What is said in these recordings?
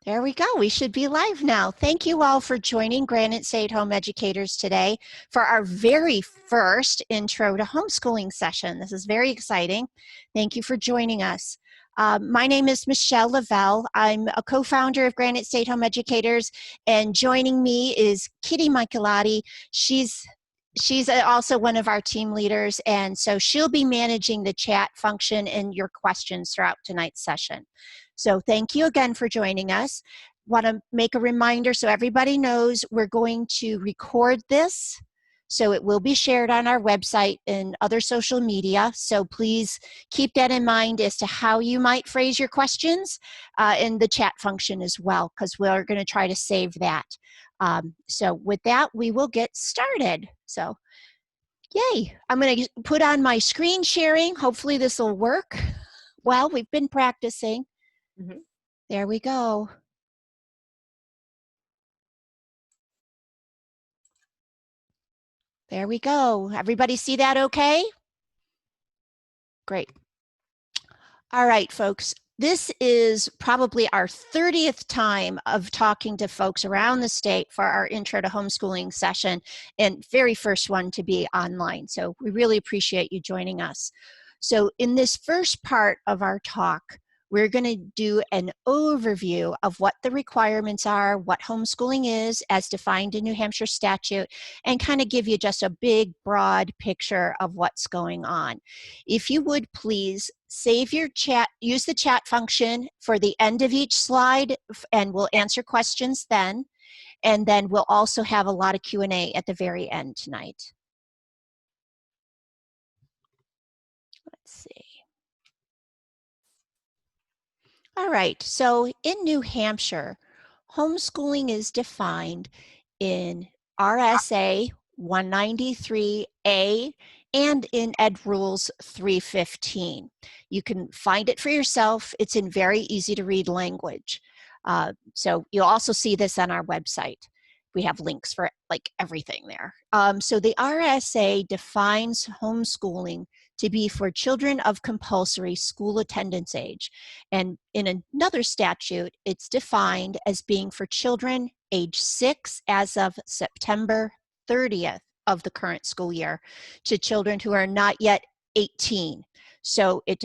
There we go. We should be live now. Thank you all for joining Granite State Home Educators today for our very first Intro to Homeschooling session. This is very exciting. Thank you for joining us. My name is Michelle Lavelle. I'm a co-founder of Granite State Home Educators, and joining me is Kitty Michelotti. She's also one of our team leaders, and so she'll be managing the chat function and your questions throughout tonight's session. So thank you again for joining us. Want to make a reminder so everybody knows we're going to record this, so it will be shared on our website and other social media. So please keep that in mind as to how you might phrase your questions in the chat function as well, because we're going to try to save that. So with that, we will get started. So yay, I'm going to put on my screen sharing. Hopefully this will work. Well, we've been practicing. There we go. There we go. Everybody see that okay? Great. All right, folks. This is probably our 30th time of talking to folks around the state for our Intro to Homeschooling session, and very first one to be online. So we really appreciate you joining us. So in this first part of our talk, we're going to do an overview of what the requirements are, what homeschooling is as defined in New Hampshire statute, and kind of give you just a big, broad picture of what's going on. If you would please save your chat, use the chat function for the end of each slide, and we'll answer questions then. And then we'll also have a lot of Q&A at the very end tonight. Let's see. All right, so in New Hampshire, homeschooling is defined in RSA 193A and in Ed Rules 315. You can find it for yourself. It's in very easy to read language. So you'll also see this on our website. We have links for like everything there. So the RSA defines homeschooling to be for children of compulsory school attendance age. And in another statute, it's defined as being for children age 6 as of September 30th of the current school year to children who are not yet 18. So it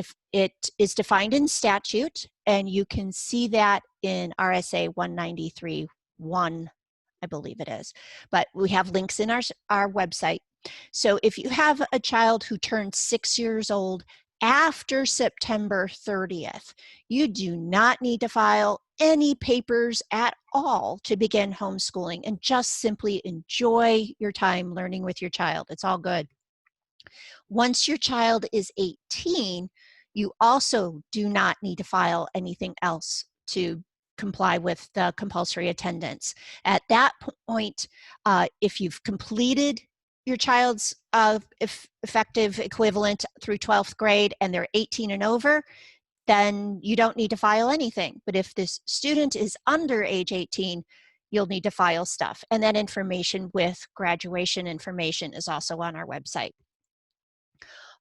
is defined in statute, and you can see that in RSA 193.1, I believe it is. But we have links in our website. So if you have a child who turns 6 years old after September 30th, you do not need to file any papers at all to begin homeschooling, and just simply enjoy your time learning with your child. It's all good. Once your child is 18, you also do not need to file anything else to comply with the compulsory attendance. At that point, if you've completed your child's effective equivalent through 12th grade and they're 18 and over, then you don't need to file anything. But if this student is under age 18, you'll need to file stuff. And that information with graduation information is also on our website.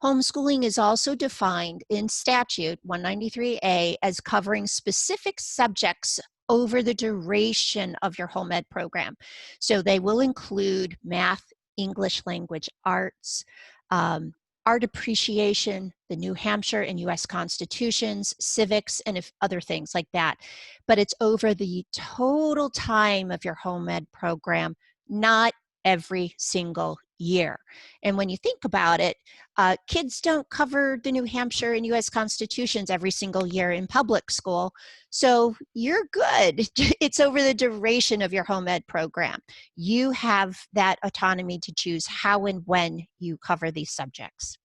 Homeschooling is also defined in statute 193A as covering specific subjects over the duration of your home ed program. So they will include math, English language arts, art appreciation, the New Hampshire and US constitutions, civics, and other things like that. But it's over the total time of your home ed program, not every single year. And when you think about it, kids don't cover the New Hampshire and US constitutions every single year in public school, so you're good. It's over the duration of your home ed program. You have that autonomy to choose how and when you cover these subjects.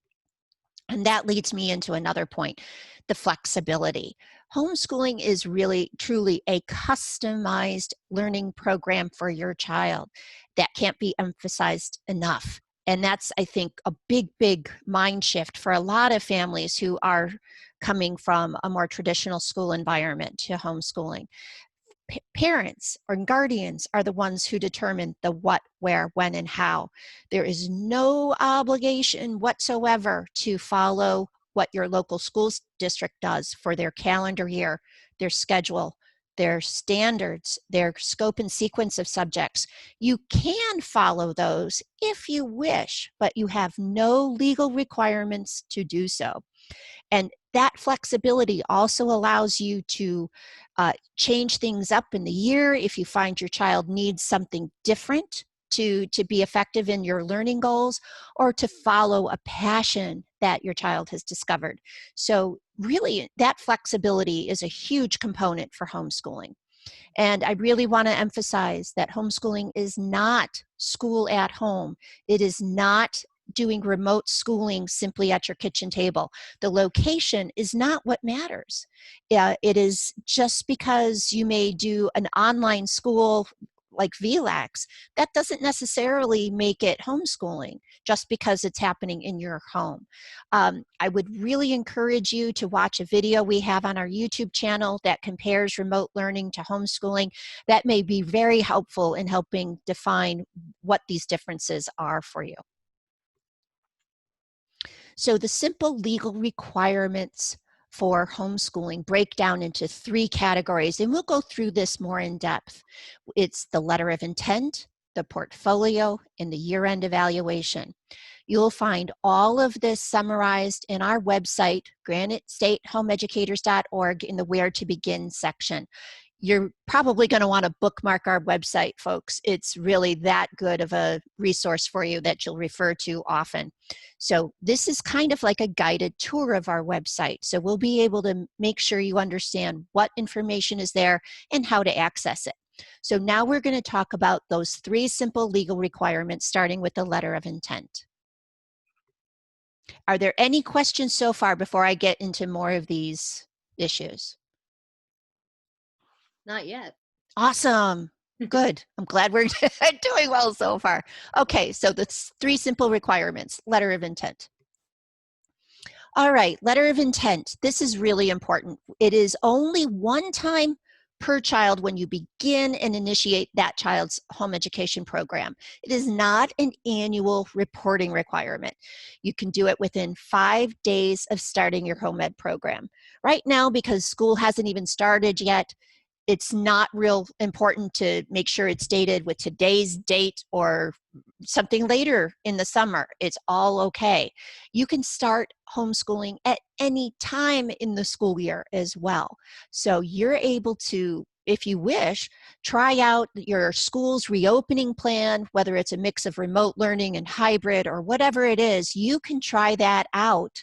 And that leads me into another point, the flexibility. Homeschooling is really, truly a customized learning program for your child. That can't be emphasized enough. And that's, I think, a big, big mind shift for a lot of families who are coming from a more traditional school environment to homeschooling. Parents or guardians are the ones who determine the what, where, when, and how. There is no obligation whatsoever to follow what your local school district does for their calendar year, their schedule, their standards, their scope and sequence of subjects. You can follow those if you wish, but you have no legal requirements to do so. And that flexibility also allows you to change things up in the year if you find your child needs something different to be effective in your learning goals, or to follow a passion that your child has discovered. So really, that flexibility is a huge component for homeschooling. And I really want to emphasize that homeschooling is not school at home. It is not doing remote schooling simply at your kitchen table. The location is not what matters. It is just because you may do an online school like VLAX, that doesn't necessarily make it homeschooling just because it's happening in your home. I would really encourage you to watch a video we have on our YouTube channel that compares remote learning to homeschooling. That may be very helpful in helping define what these differences are for you. So the simple legal requirements for homeschooling break down into 3 categories, and we'll go through this more in depth. It's the letter of intent, the portfolio, and the year-end evaluation. You'll find all of this summarized in our website, granitestatehomeeducators.org, in the Where to Begin section. You're probably going to want to bookmark our website, folks. It's really that good of a resource for you that you'll refer to often. So this is kind of like a guided tour of our website. So we'll be able to make sure you understand what information is there and how to access it. So now we're going to talk about those 3 simple legal requirements, starting with the letter of intent. Are there any questions so far before I get into more of these issues? Not yet. Awesome. Good. I'm glad we're doing well so far. Okay, so the 3 simple requirements. Letter of intent. All right, letter of intent. This is really important. It is only one time per child when you begin and initiate that child's home education program. It is not an annual reporting requirement. You can do it within 5 days of starting your home ed program. Right now, because school hasn't even started yet, it's not real important to make sure it's dated with today's date or something later in the summer. It's all okay. You can start homeschooling at any time in the school year as well. So you're able to, if you wish, try out your school's reopening plan, whether it's a mix of remote learning and hybrid or whatever it is. You can try that out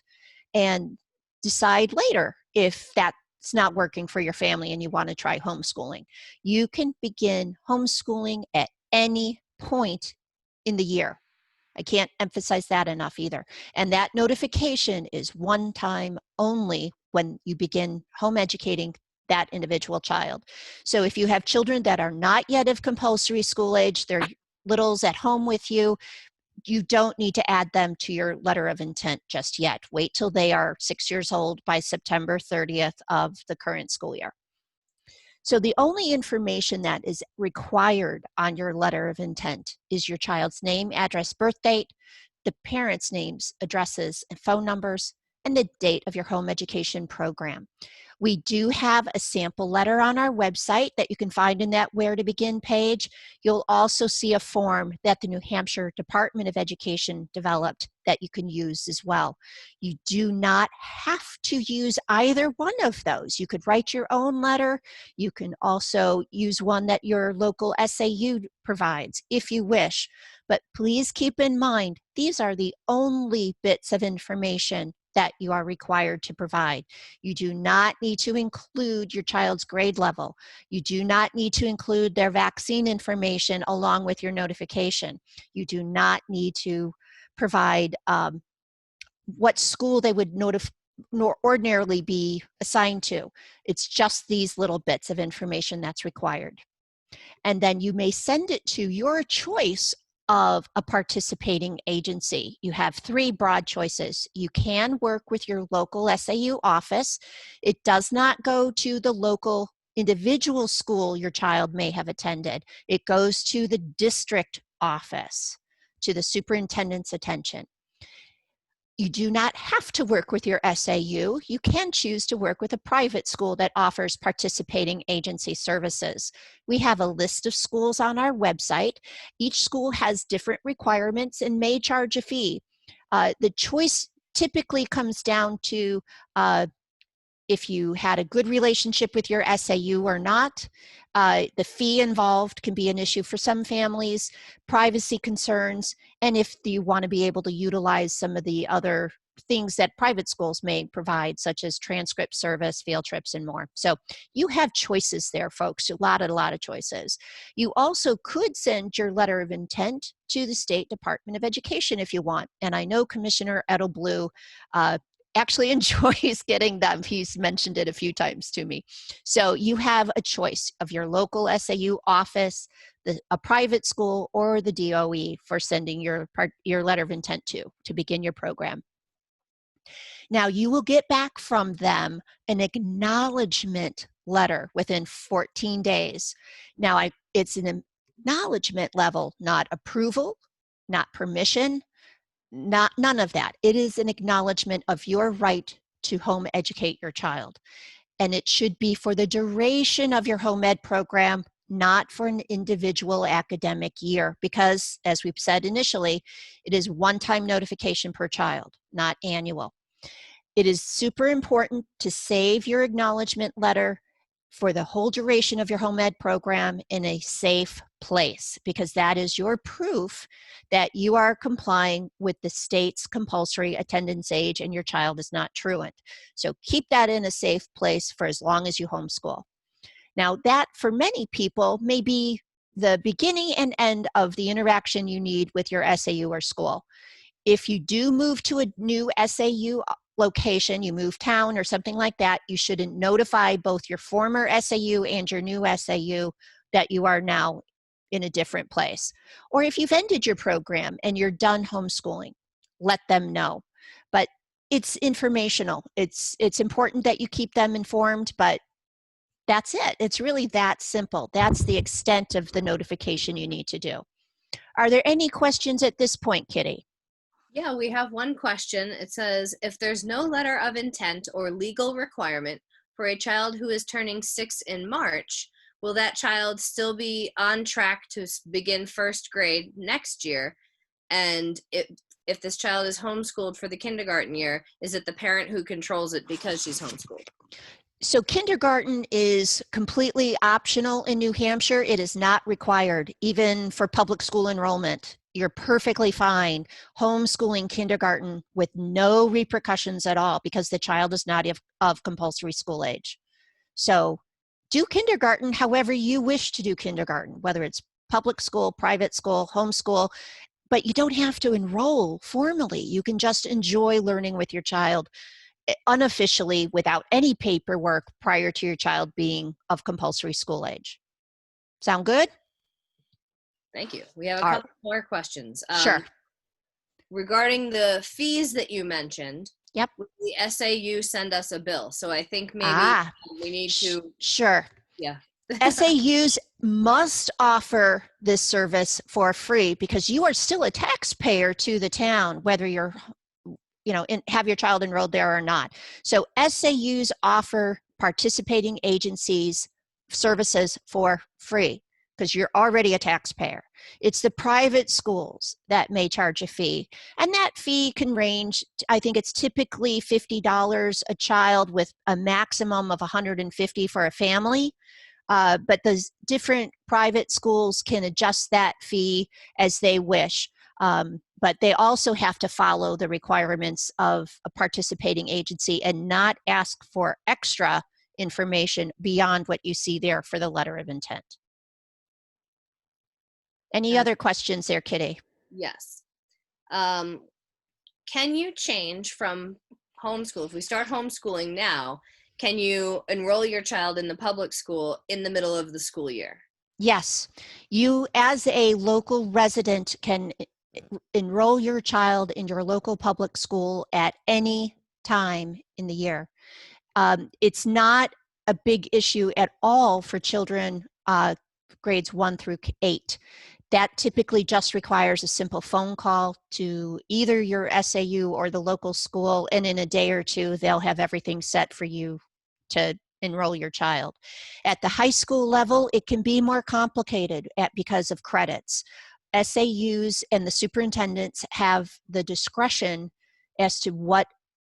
and decide later if that's not working for your family and you want to try homeschooling. You can begin homeschooling at any point in the year. I can't emphasize that enough either. And that notification is one time only when you begin home educating that individual child. So if you have children that are not yet of compulsory school age, they're littles at home with you, you don't need to add them to your letter of intent just yet. Wait till they are 6 years old by September 30th of the current school year. So the only information that is required on your letter of intent is your child's name, address, birth date, the parents' names, addresses, and phone numbers, and the date of your home education program. We do have a sample letter on our website that you can find in that Where to Begin page. You'll also see a form that the New Hampshire Department of Education developed that you can use as well. You do not have to use either one of those. You could write your own letter. You can also use one that your local SAU provides if you wish. But please keep in mind, these are the only bits of information that you are required to provide. You do not need to include your child's grade level. You do not need to include their vaccine information along with your notification. You do not need to provide what school they would ordinarily be assigned to. It's just these little bits of information that's required. And then you may send it to your choice of a participating agency. You have 3 broad choices. You can work with your local SAU office. It does not go to the local individual school your child may have attended. It goes to the district office, to the superintendent's attention. You do not have to work with your SAU. You can choose to work with a private school that offers participating agency services. We have a list of schools on our website. Each school has different requirements and may charge a fee. The choice typically comes down to if you had a good relationship with your SAU or not. The fee involved can be an issue for some families, privacy concerns, and if you want to be able to utilize some of the other things that private schools may provide, such as transcript service, field trips, and more. So you have choices there, folks, a lot of choices. You also could send your letter of intent to the State Department of Education if you want. And I know Commissioner Edelblue actually enjoys getting them. He's mentioned it a few times to me. So you have a choice of your local SAU office, a private school, or the DOE for sending your letter of intent to begin your program. Now you will get back from them an acknowledgement letter within 14 days. Now it's an acknowledgement level, not approval, not permission, none of that. It is an acknowledgement of your right to home educate your child. And it should be for the duration of your home ed program, not for an individual academic year, because as we've said initially, it is one-time notification per child, not annual. It is super important to save your acknowledgement letter for the whole duration of your home ed program in a safe place, because that is your proof that you are complying with the state's compulsory attendance age and your child is not truant. So keep that in a safe place for as long as you homeschool. Now that, for many people, may be the beginning and end of the interaction you need with your SAU or school. If you do move to a new SAU location, you move town or something like that, you should notify both your former SAU and your new SAU that you are now in a different place. Or if you've ended your program and you're done homeschooling, let them know. But it's informational. It's important that you keep them informed, but that's it. It's really that simple. That's the extent of the notification you need to do. Are there any questions at this point, Kitty? Yeah, we have one question. It says, if there's no letter of intent or legal requirement for a child who is turning 6 in March, will that child still be on track to begin first grade next year? And if this child is homeschooled for the kindergarten year, is it the parent who controls it because she's homeschooled? So kindergarten is completely optional in New Hampshire. It is not required, even for public school enrollment. You're perfectly fine homeschooling kindergarten with no repercussions at all because the child is not of compulsory school age. So do kindergarten however you wish to do kindergarten, whether it's public school, private school, homeschool, but you don't have to enroll formally. You can just enjoy learning with your child unofficially without any paperwork prior to your child being of compulsory school age. Sound good? Thank you. We have a couple more questions. Sure. Regarding the fees that you mentioned, Yep. The SAU send us a bill. So I think maybe we need to. Sure. Yeah. SAUs must offer this service for free because you are still a taxpayer to the town, whether you're have your child enrolled there or not. So SAUs offer participating agencies services for free because you're already a taxpayer. It's the private schools that may charge a fee, and that fee can range, I think it's typically $50 a child with a maximum of $150 for a family. But the different private schools can adjust that fee as they wish. But they also have to follow the requirements of a participating agency and not ask for extra information beyond what you see there for the letter of intent. Any other questions there, Kitty? Yes. Can you change from homeschool? If we start homeschooling now, can you enroll your child in the public school in the middle of the school year? Yes. You, as a local resident, can enroll your child in your local public school at any time in the year. It's not a big issue at all for children grades 1 through 8 That typically just requires a simple phone call to either your SAU or the local school, and in a day or two, they'll have everything set for you to enroll your child. At the high school level, it can be more complicated because of credits. SAUs and the superintendents have the discretion as to what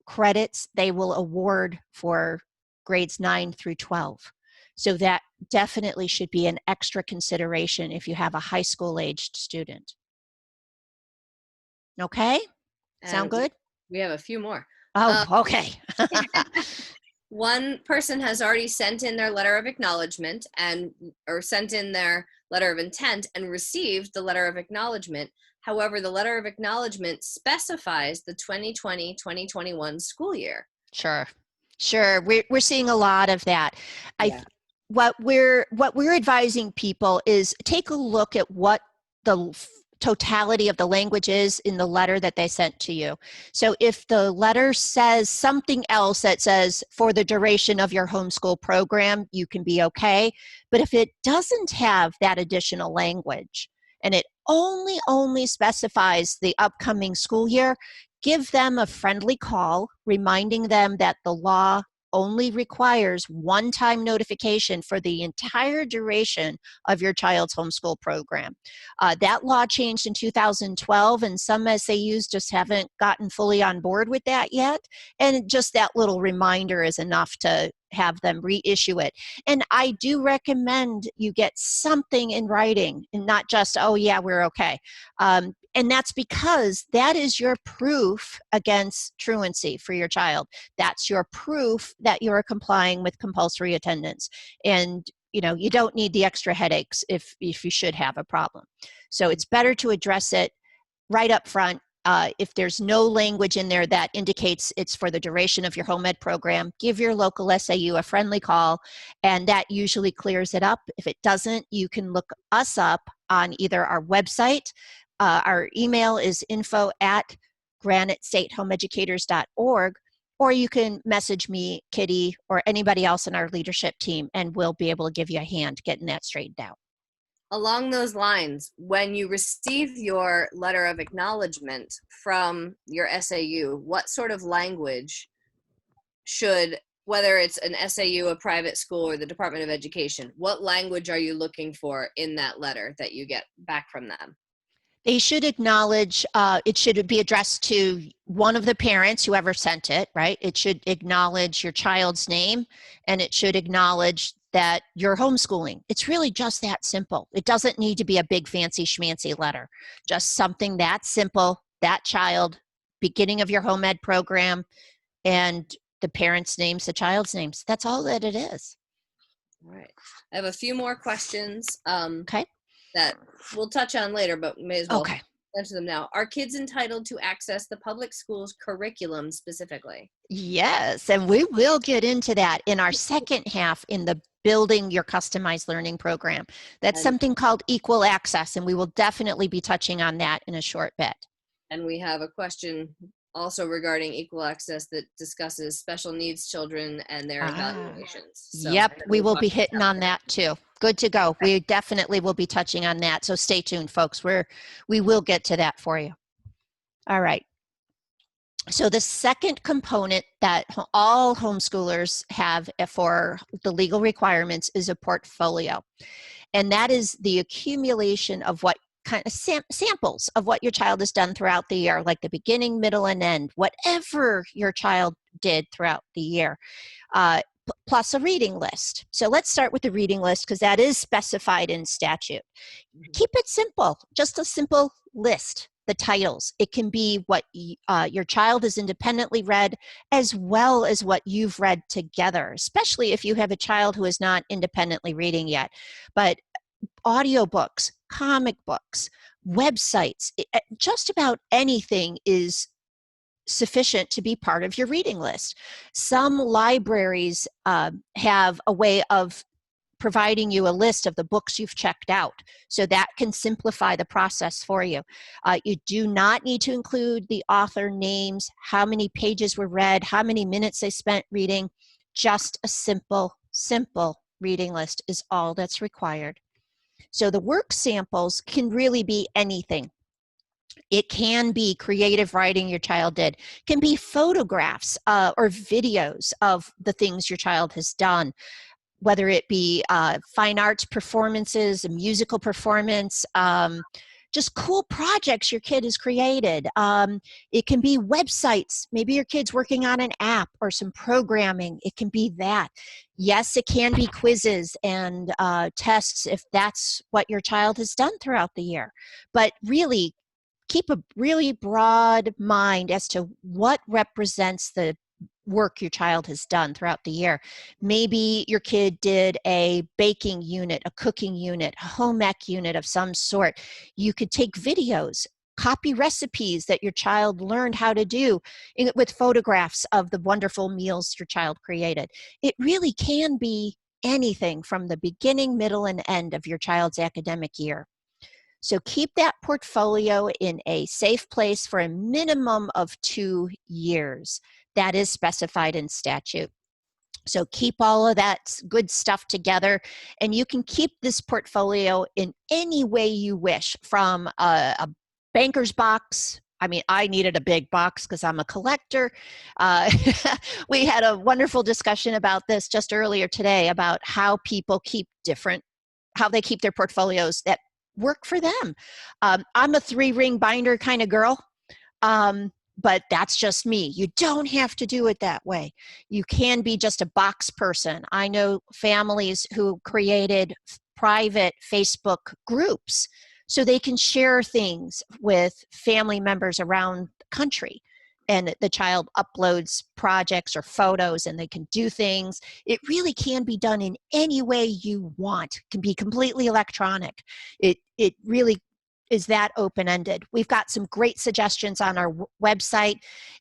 credits they will award for grades 9 through 12. So that definitely should be an extra consideration if you have a high school aged student. Okay? Sound And good? we have a few more. Oh, okay. One person has already sent in their letter of acknowledgement or sent in their letter of intent and received the letter of acknowledgement. However, the letter of acknowledgement specifies the 2020-2021 school year. Sure. We're seeing a lot of that. Yeah. What we're advising people is take a look at what the totality of the language is in the letter that they sent to you. So if the letter says something else that says for the duration of your homeschool program, you can be okay. But if it doesn't have that additional language and it only specifies the upcoming school year, give them a friendly call reminding them that the law only requires one-time notification for the entire duration of your child's homeschool program. That law changed in 2012, and some SAUs just haven't gotten fully on board with that yet. And just that little reminder is enough to have them reissue it. And I do recommend you get something in writing and not just, oh yeah, we're okay. And that's because that is your proof against truancy for your child. That's your proof that you're complying with compulsory attendance. And you don't need the extra headaches if you should have a problem. So it's better to address it right up front. If there's no language in there that indicates it's for the duration of your home ed program, give your local SAU a friendly call, and that usually clears it up. If it doesn't, you can look us up on either our website. Our email is info@granitestatehomeeducators.org, or you can message me, Kitty, or anybody else in our leadership team, and we'll be able to give you a hand getting that straightened out. Along those lines, when you receive your letter of acknowledgement from your SAU, what sort of language should, whether it's an SAU, a private school, or the Department of Education, what language are you looking for in that letter that you get back from them? They should acknowledge, it should be addressed to one of the parents, whoever sent it, right? It should acknowledge your child's name, and it should acknowledge that you're homeschooling. It's really just that simple. It doesn't need to be a big fancy schmancy letter. Just something that simple, that child, beginning of your home ed program, and the parents' names, the child's names. That's all that it is. All right. I have a few more questions. Okay. That we'll touch on later, but may as well answer them now. Are kids entitled to access the public schools curriculum specifically? Yes, and we will get into that in our second half in the Building Your Customized Learning Program. That's something called equal access, and we will definitely be touching on that in a short bit. And we have a question also regarding equal access that discusses special needs children and their evaluations. So yep, we will be hitting on that too. Good to go. Okay. We definitely will be touching on that. So stay tuned, folks. We will get to that for you. All right. So the second component that all homeschoolers have for the legal requirements is a portfolio. And that is the accumulation of what kind of samples of what your child has done throughout the year, like the beginning, middle, and end, whatever your child did throughout the year, plus a reading list. So let's start with the reading list because that is specified in statute. Keep it simple, just a simple list. The titles. It can be what your child has independently read as well as what you've read together, especially if you have a child who is not independently reading yet. But audiobooks, comic books, websites, just about anything is sufficient to be part of your reading list. Some libraries have a way of providing you a list of the books you've checked out. So that can simplify the process for you. You do not need to include the author names, how many pages were read, how many minutes they spent reading. Just a simple reading list is all that's required. So the work samples can really be anything. It can be creative writing your child did. It can be photographs or videos of the things your child has done, whether it be fine arts performances, a musical performance, just cool projects your kid has created. It can be websites. Maybe your kid's working on an app or some programming. It can be that. Yes, it can be quizzes and tests if that's what your child has done throughout the year. But really, keep a really broad mind as to what represents the work your child has done throughout the year. Maybe your kid did a baking unit, a cooking unit, a home ec unit of some sort. You could take videos, copy recipes that your child learned how to do with photographs of the wonderful meals your child created. It really can be anything from the beginning, middle, and end of your child's academic year. So keep that portfolio in a safe place for a minimum of 2 years. That is specified in statute. So keep all of that good stuff together, and you can keep this portfolio in any way you wish, from a banker's box. I mean, I needed a big box because I'm a collector. We had a wonderful discussion about this just earlier today about how people how they keep their portfolios that work for them. I'm a 3-ring binder kind of girl. But that's just me. You don't have to do it that way. You can be just a box person. I know families who created private Facebook groups so they can share things with family members around the country. And the child uploads projects or photos and they can do things. It really can be done in any way you want. It can be completely electronic. It really is that open-ended. We've got some great suggestions on our website.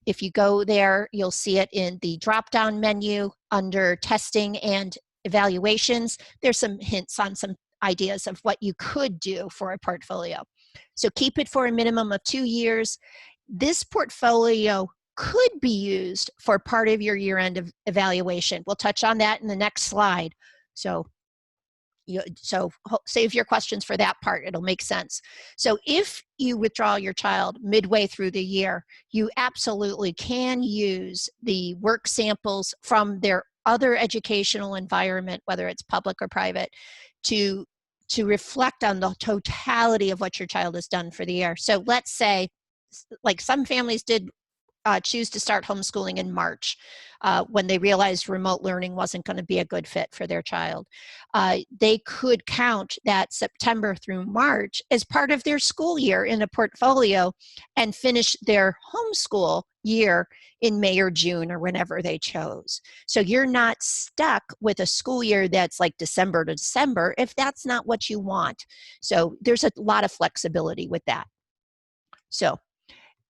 If you go there, you'll see it in the drop-down menu under testing and evaluations. There's some hints on some ideas of what you could do for a portfolio. So keep it for a minimum of 2 years. This portfolio could be used for part of your year-end evaluation. We'll touch on that in the next slide. So save your questions for that part. It'll make sense. So if you withdraw your child midway through the year, you absolutely can use the work samples from their other educational environment, whether it's public or private, to reflect on the totality of what your child has done for the year. So let's say, like some families did choose to start homeschooling in March when they realized remote learning wasn't going to be a good fit for their child. They could count that September through March as part of their school year in a portfolio and finish their homeschool year in May or June or whenever they chose. So you're not stuck with a school year that's like December to December if that's not what you want. So there's a lot of flexibility with that. So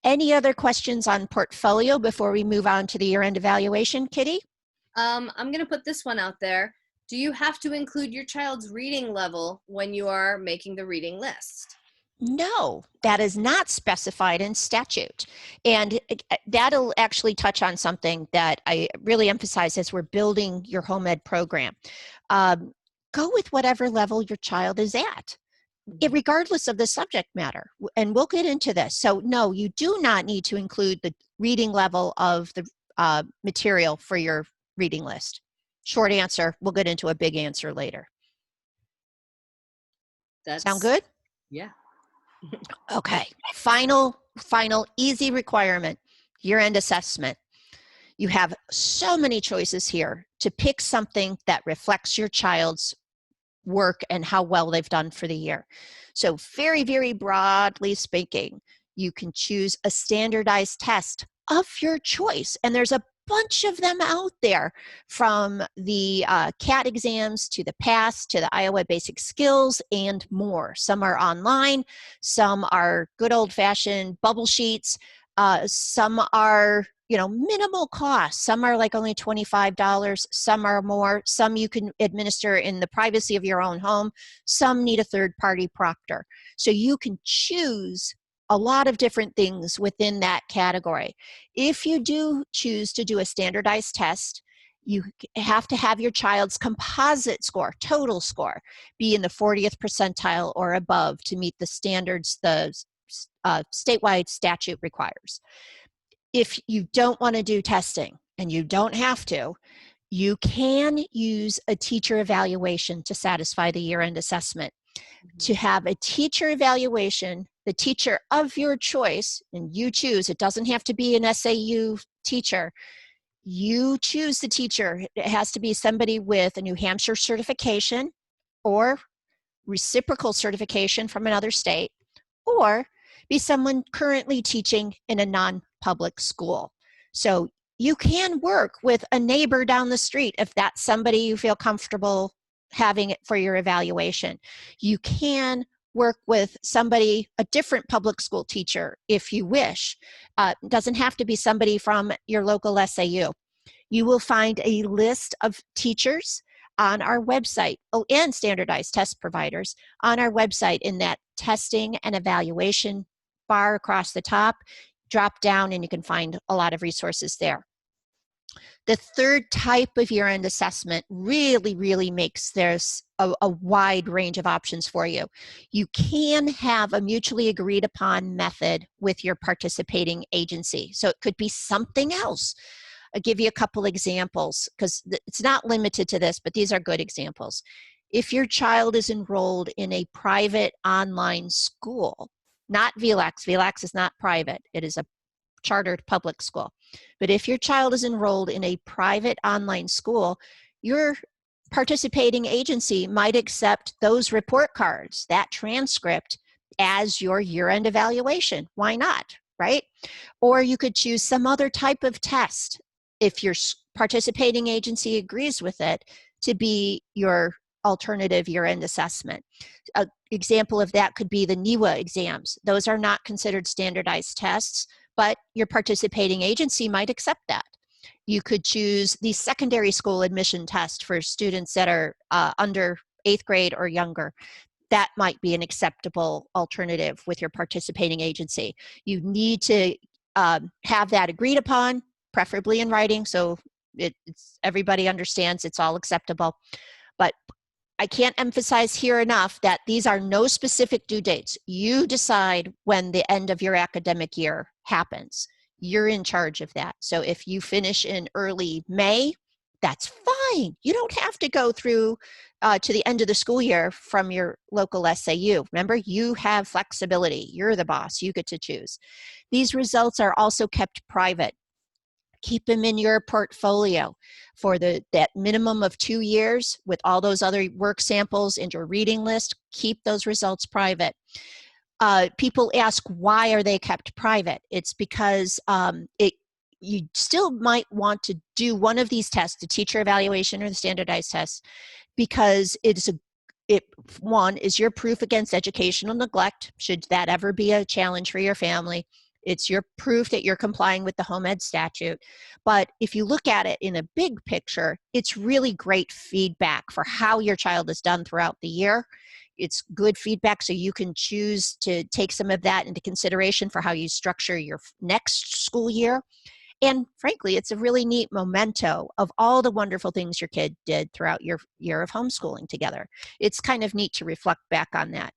any other questions on portfolio before we move on to the year-end evaluation, Kitty? I'm going to put this one out there. Do you have to include your child's reading level when you are making the reading list? No, that is not specified in statute. And that'll actually touch on something that I really emphasize as we're building your home ed program. Go with whatever level your child is at, regardless of the subject matter. And we'll get into this. So no, you do not need to include the reading level of the material for your reading list. Short answer. We'll get into a big answer later. Sound good? Yeah. Okay. Final easy requirement, year-end assessment. You have so many choices here to pick something that reflects your child's work and how well they've done for the year. So very, very broadly speaking, you can choose a standardized test of your choice. And there's a bunch of them out there, from the CAT exams to the PASS to the Iowa Basic Skills and more. Some are online, some are good old-fashioned bubble sheets, some are minimal cost. Some are like only $25, some are more, some you can administer in the privacy of your own home, some need a third-party proctor. So you can choose a lot of different things within that category. If you do choose to do a standardized test, You have to have your child's composite score, total score, be in the 40th percentile or above to meet the standards the statewide statute requires. If you don't want to do testing, and you don't have to, you can use a teacher evaluation to satisfy the year-end assessment. To have a teacher evaluation, the teacher of your choice, and you choose, it doesn't have to be an SAU teacher, you choose the teacher. It has to be somebody with a New Hampshire certification or reciprocal certification from another state, or be someone currently teaching in a non-public school. So you can work with a neighbor down the street if that's somebody you feel comfortable having it for your evaluation. You can work with somebody, a different public school teacher, if you wish. It doesn't have to be somebody from your local SAU. You will find a list of teachers on our website, and standardized test providers on our website in that testing and evaluation bar across the top. Drop down and you can find a lot of resources there. The third type of year-end assessment really makes there's a wide range of options for you. You can have a mutually agreed upon method with your participating agency. So it could be something else. I'll give you a couple examples because it's not limited to this, but these are good examples. If your child is enrolled in a private online school, not VLAX, VLAX is not private, it is a chartered public school. But if your child is enrolled in a private online school, your participating agency might accept those report cards, that transcript, as your year-end evaluation. Why not, right? Or you could choose some other type of test if your participating agency agrees with it to be your alternative year-end assessment. An example of that could be the NEWA exams. Those are not considered standardized tests, but your participating agency might accept that. You could choose the secondary school admission test for students that are under 8th grade or younger. That might be an acceptable alternative with your participating agency. You need to have that agreed upon, preferably in writing, so everybody understands it's all acceptable. But I can't emphasize here enough that these are no specific due dates. You decide when the end of your academic year happens. You're in charge of that. So if you finish in early May, that's fine. You don't have to go through to the end of the school year from your local SAU. Remember, you have flexibility. You're the boss. You get to choose. These results are also kept private. Keep them in your portfolio for that minimum of 2 years with all those other work samples and your reading list. Keep those results private. People ask, why are they kept private? It's because you still might want to do one of these tests, the teacher evaluation or the standardized test, because one is your proof against educational neglect, should that ever be a challenge for your family. It's your proof that you're complying with the home ed statute. But if you look at it in a big picture, it's really great feedback for how your child has done throughout the year. It's good feedback, so you can choose to take some of that into consideration for how you structure your next school year. And frankly, it's a really neat memento of all the wonderful things your kid did throughout your year of homeschooling together. It's kind of neat to reflect back on that.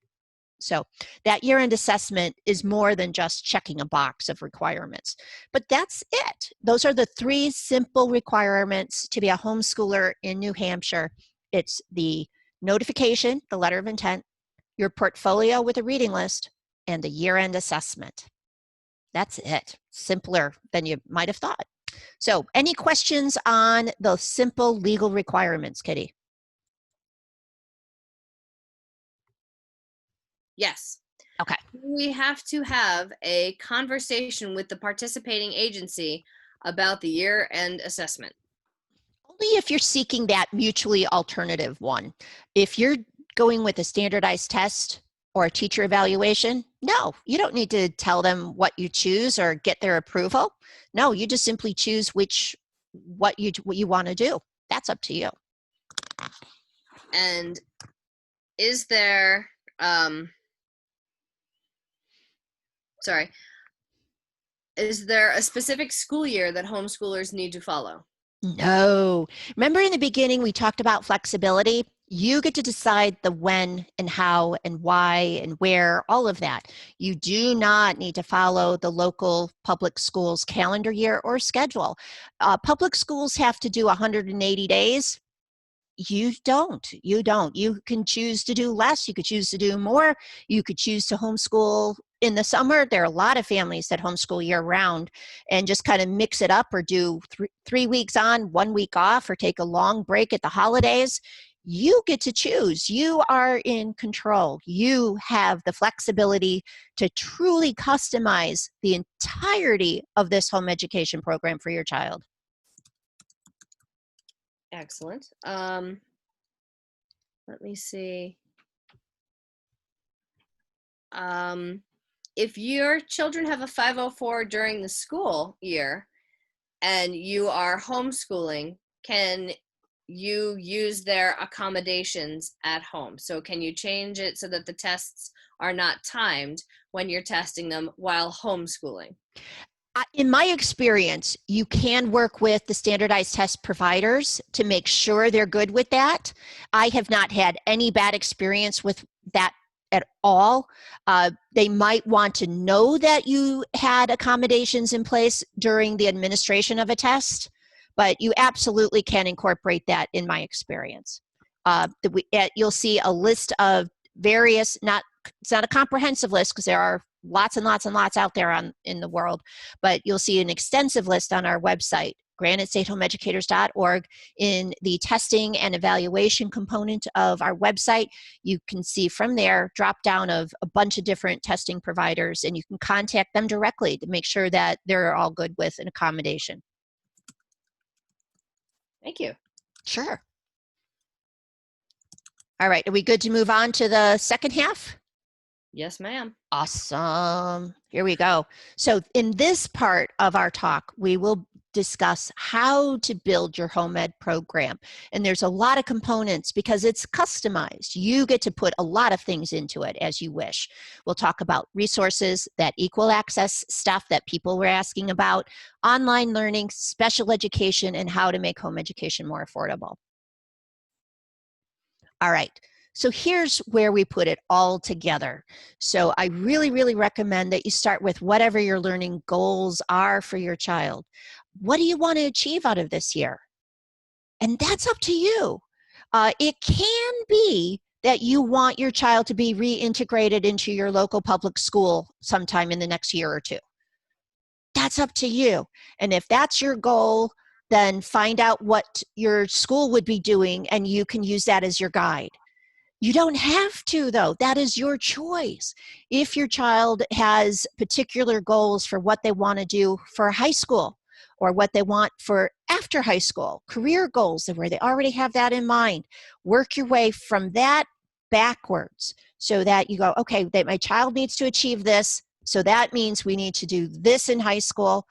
So that year-end assessment is more than just checking a box of requirements. But that's it. Those are the 3 simple requirements to be a homeschooler in New Hampshire. It's the notification, the letter of intent, your portfolio with a reading list, and the year-end assessment. That's it. Simpler than you might have thought. So any questions on the simple legal requirements, Kitty? Yes. Okay. We have to have a conversation with the participating agency about the year-end assessment. Only if you're seeking that mutually alternative one. If you're going with a standardized test or a teacher evaluation, no, you don't need to tell them what you choose or get their approval. No, you just simply choose what you want to do. That's up to you. And is there is there a specific school year that homeschoolers need to follow? No. Remember in the beginning, we talked about flexibility? You get to decide the when and how and why and where, all of that. You do not need to follow the local public schools calendar year or schedule. Public schools have to do 180 days. You don't. You don't. You can choose to do less. You could choose to do more. You could choose to homeschool in the summer. There are a lot of families that homeschool year round and just kind of mix it up or do 3 weeks on, 1 week off, or take a long break at the holidays. You get to choose. You are in control. You have the flexibility to truly customize the entirety of this home education program for your child. Excellent. Let me see. If your children have a 504 during the school year and you are homeschooling, can you use their accommodations at home? So can you change it so that the tests are not timed when you're testing them while homeschooling? In my experience, you can work with the standardized test providers to make sure they're good with that. I have not had any bad experience with that at all. They might want to know that you had accommodations in place during the administration of a test, but you absolutely can incorporate that in my experience. You'll see a list of various, it's not a comprehensive list because there are lots and lots and lots out there in the world, but you'll see an extensive list on our website, granitestatehomeeducators.org. In the testing and evaluation component of our website, you can see from there drop down of a bunch of different testing providers, and you can contact them directly to make sure that they're all good with an accommodation. Thank you. Sure. All right, are we good to move on to the second half? Yes, ma'am. Awesome. Here we go. So in this part of our talk, we will discuss how to build your home ed program. And there's a lot of components because it's customized. You get to put a lot of things into it as you wish. We'll talk about resources, that equal access stuff that people were asking about, online learning, special education, and how to make home education more affordable. All right. So here's where we put it all together. So I really, really recommend that you start with whatever your learning goals are for your child. What do you want to achieve out of this year? And that's up to you. It can be that you want your child to be reintegrated into your local public school sometime in the next year or two. That's up to you. And if that's your goal, then find out what your school would be doing and you can use that as your guide. You don't have to, though. That is your choice. If your child has particular goals for what they want to do for high school or what they want for after high school, career goals where they already have that in mind, work your way from that backwards so that you go, okay, that my child needs to achieve this, so that means we need to do this in high school.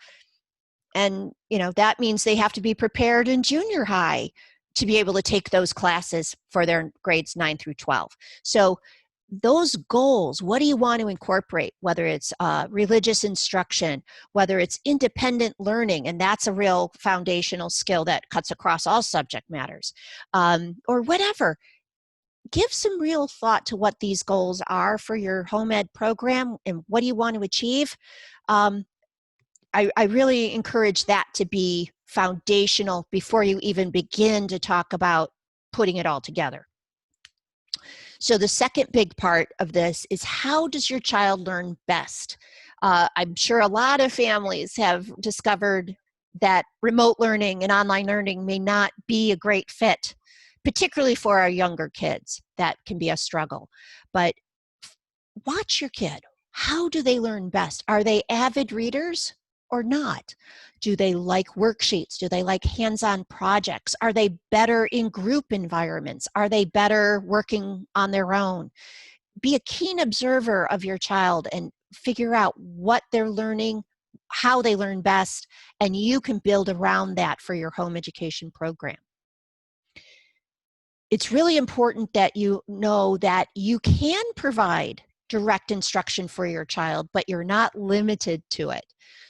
And, that means they have to be prepared in junior high to be able to take those classes for their grades 9 through 12. So those goals, what do you want to incorporate? Whether it's religious instruction, whether it's independent learning, and that's a real foundational skill that cuts across all subject matters, or whatever. Give some real thought to what these goals are for your home ed program and what do you want to achieve. I really encourage that to be foundational before you even begin to talk about putting it all together. So the second big part of this is, how does your child learn best? I'm sure a lot of families have discovered that remote learning and online learning may not be a great fit, particularly for our younger kids. That can be a struggle. But watch your kid. How do they learn best? Are they avid readers or not? Do they like worksheets? Do they like hands-on projects? Are they better in group environments? Are they better working on their own? Be a keen observer of your child and figure out what they're learning, how they learn best, and you can build around that for your home education program. It's really important that you know that you can provide direct instruction for your child, but you're not limited to it.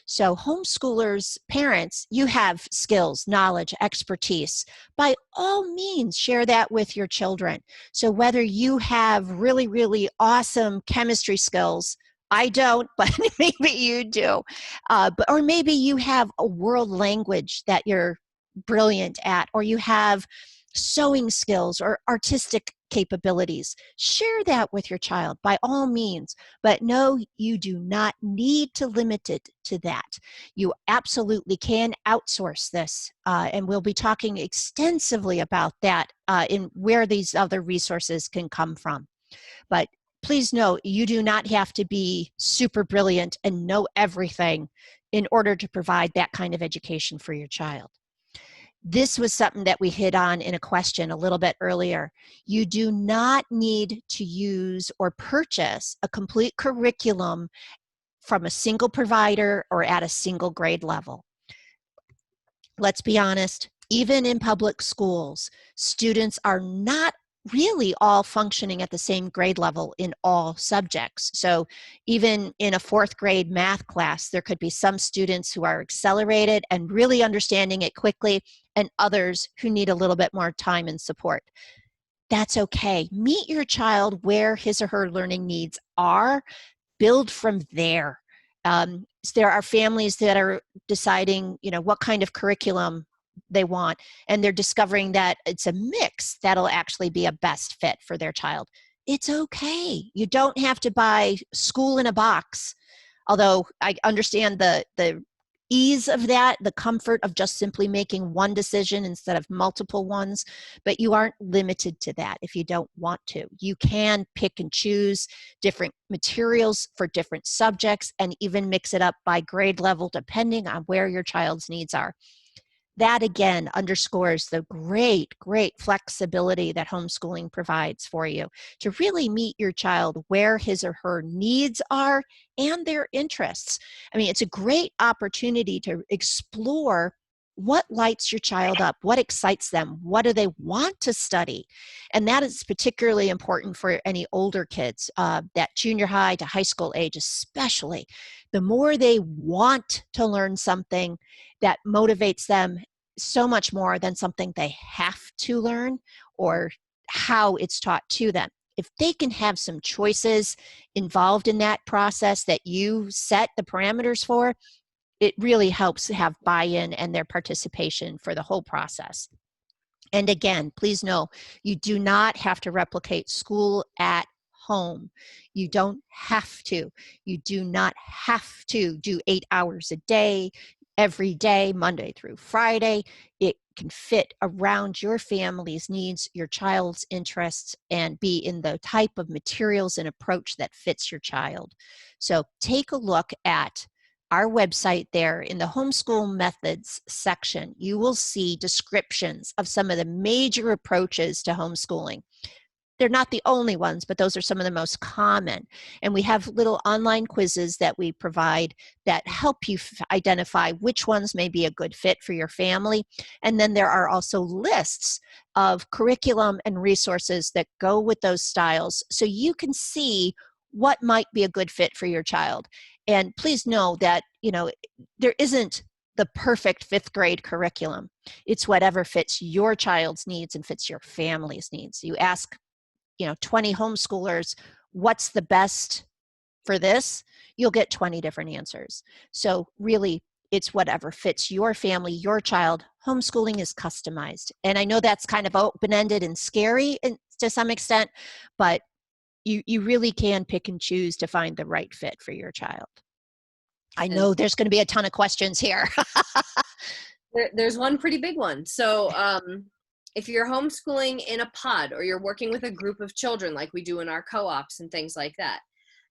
So homeschoolers, parents, you have skills, knowledge, expertise. By all means, share that with your children. So whether you have really, really awesome chemistry skills, I don't, but maybe you do. Or maybe you have a world language that you're brilliant at, or you have sewing skills or artistic capabilities. Share that with your child by all means, but no, you do not need to limit it to that. You absolutely can outsource this, and we'll be talking extensively about that in where these other resources can come from. But please note, you do not have to be super brilliant and know everything in order to provide that kind of education for your child. This was something that we hit on in a question a little bit earlier. You do not need to use or purchase a complete curriculum from a single provider or at a single grade level. Let's be honest, even in public schools, students are not really all functioning at the same grade level in all subjects. So even in a 4th grade math class, there could be some students who are accelerated and really understanding it quickly, and others who need a little bit more time and support. That's okay. Meet your child where his or her learning needs are. Build from there. There are families that are deciding, what kind of curriculum they want, and they're discovering that it's a mix that'll actually be a best fit for their child. It's okay. You don't have to buy school in a box, although I understand the ease of that, the comfort of just simply making one decision instead of multiple ones, but you aren't limited to that if you don't want to. You can pick and choose different materials for different subjects and even mix it up by grade level depending on where your child's needs are. That again underscores the great, great flexibility that homeschooling provides for you to really meet your child where his or her needs are and their interests. I mean, it's a great opportunity to explore what lights your child up, what excites them, what do they want to study. And that is particularly important for any older kids, that junior high to high school age especially. The more they want to learn something, that motivates them so much more than something they have to learn or how it's taught to them. If they can have some choices involved in that process that you set the parameters for, it really helps have buy-in and their participation for the whole process. And again, please know, you do not have to replicate school at home. You don't have to. You do not have to do 8 hours a day, every day, Monday through Friday. It can fit around your family's needs, your child's interests, and be in the type of materials and approach that fits your child. So take a look at our website there in the homeschool methods section. You will see descriptions of some of the major approaches to homeschooling. They're not the only ones, but those are some of the most common. And we have little online quizzes that we provide that help you identify which ones may be a good fit for your family. And then there are also lists of curriculum and resources that go with those styles so you can see what might be a good fit for your child. And please know that, there isn't the perfect 5th grade curriculum. It's whatever fits your child's needs and fits your family's needs. You ask 20 homeschoolers, what's the best for this? You'll get 20 different answers. So really, it's whatever fits your family, your child. Homeschooling is customized. And I know that's kind of open-ended and scary to some extent, but you really can pick and choose to find the right fit for your child. I know there's going to be a ton of questions here. There's one pretty big one. So if you're homeschooling in a pod or you're working with a group of children like we do in our co-ops and things like that,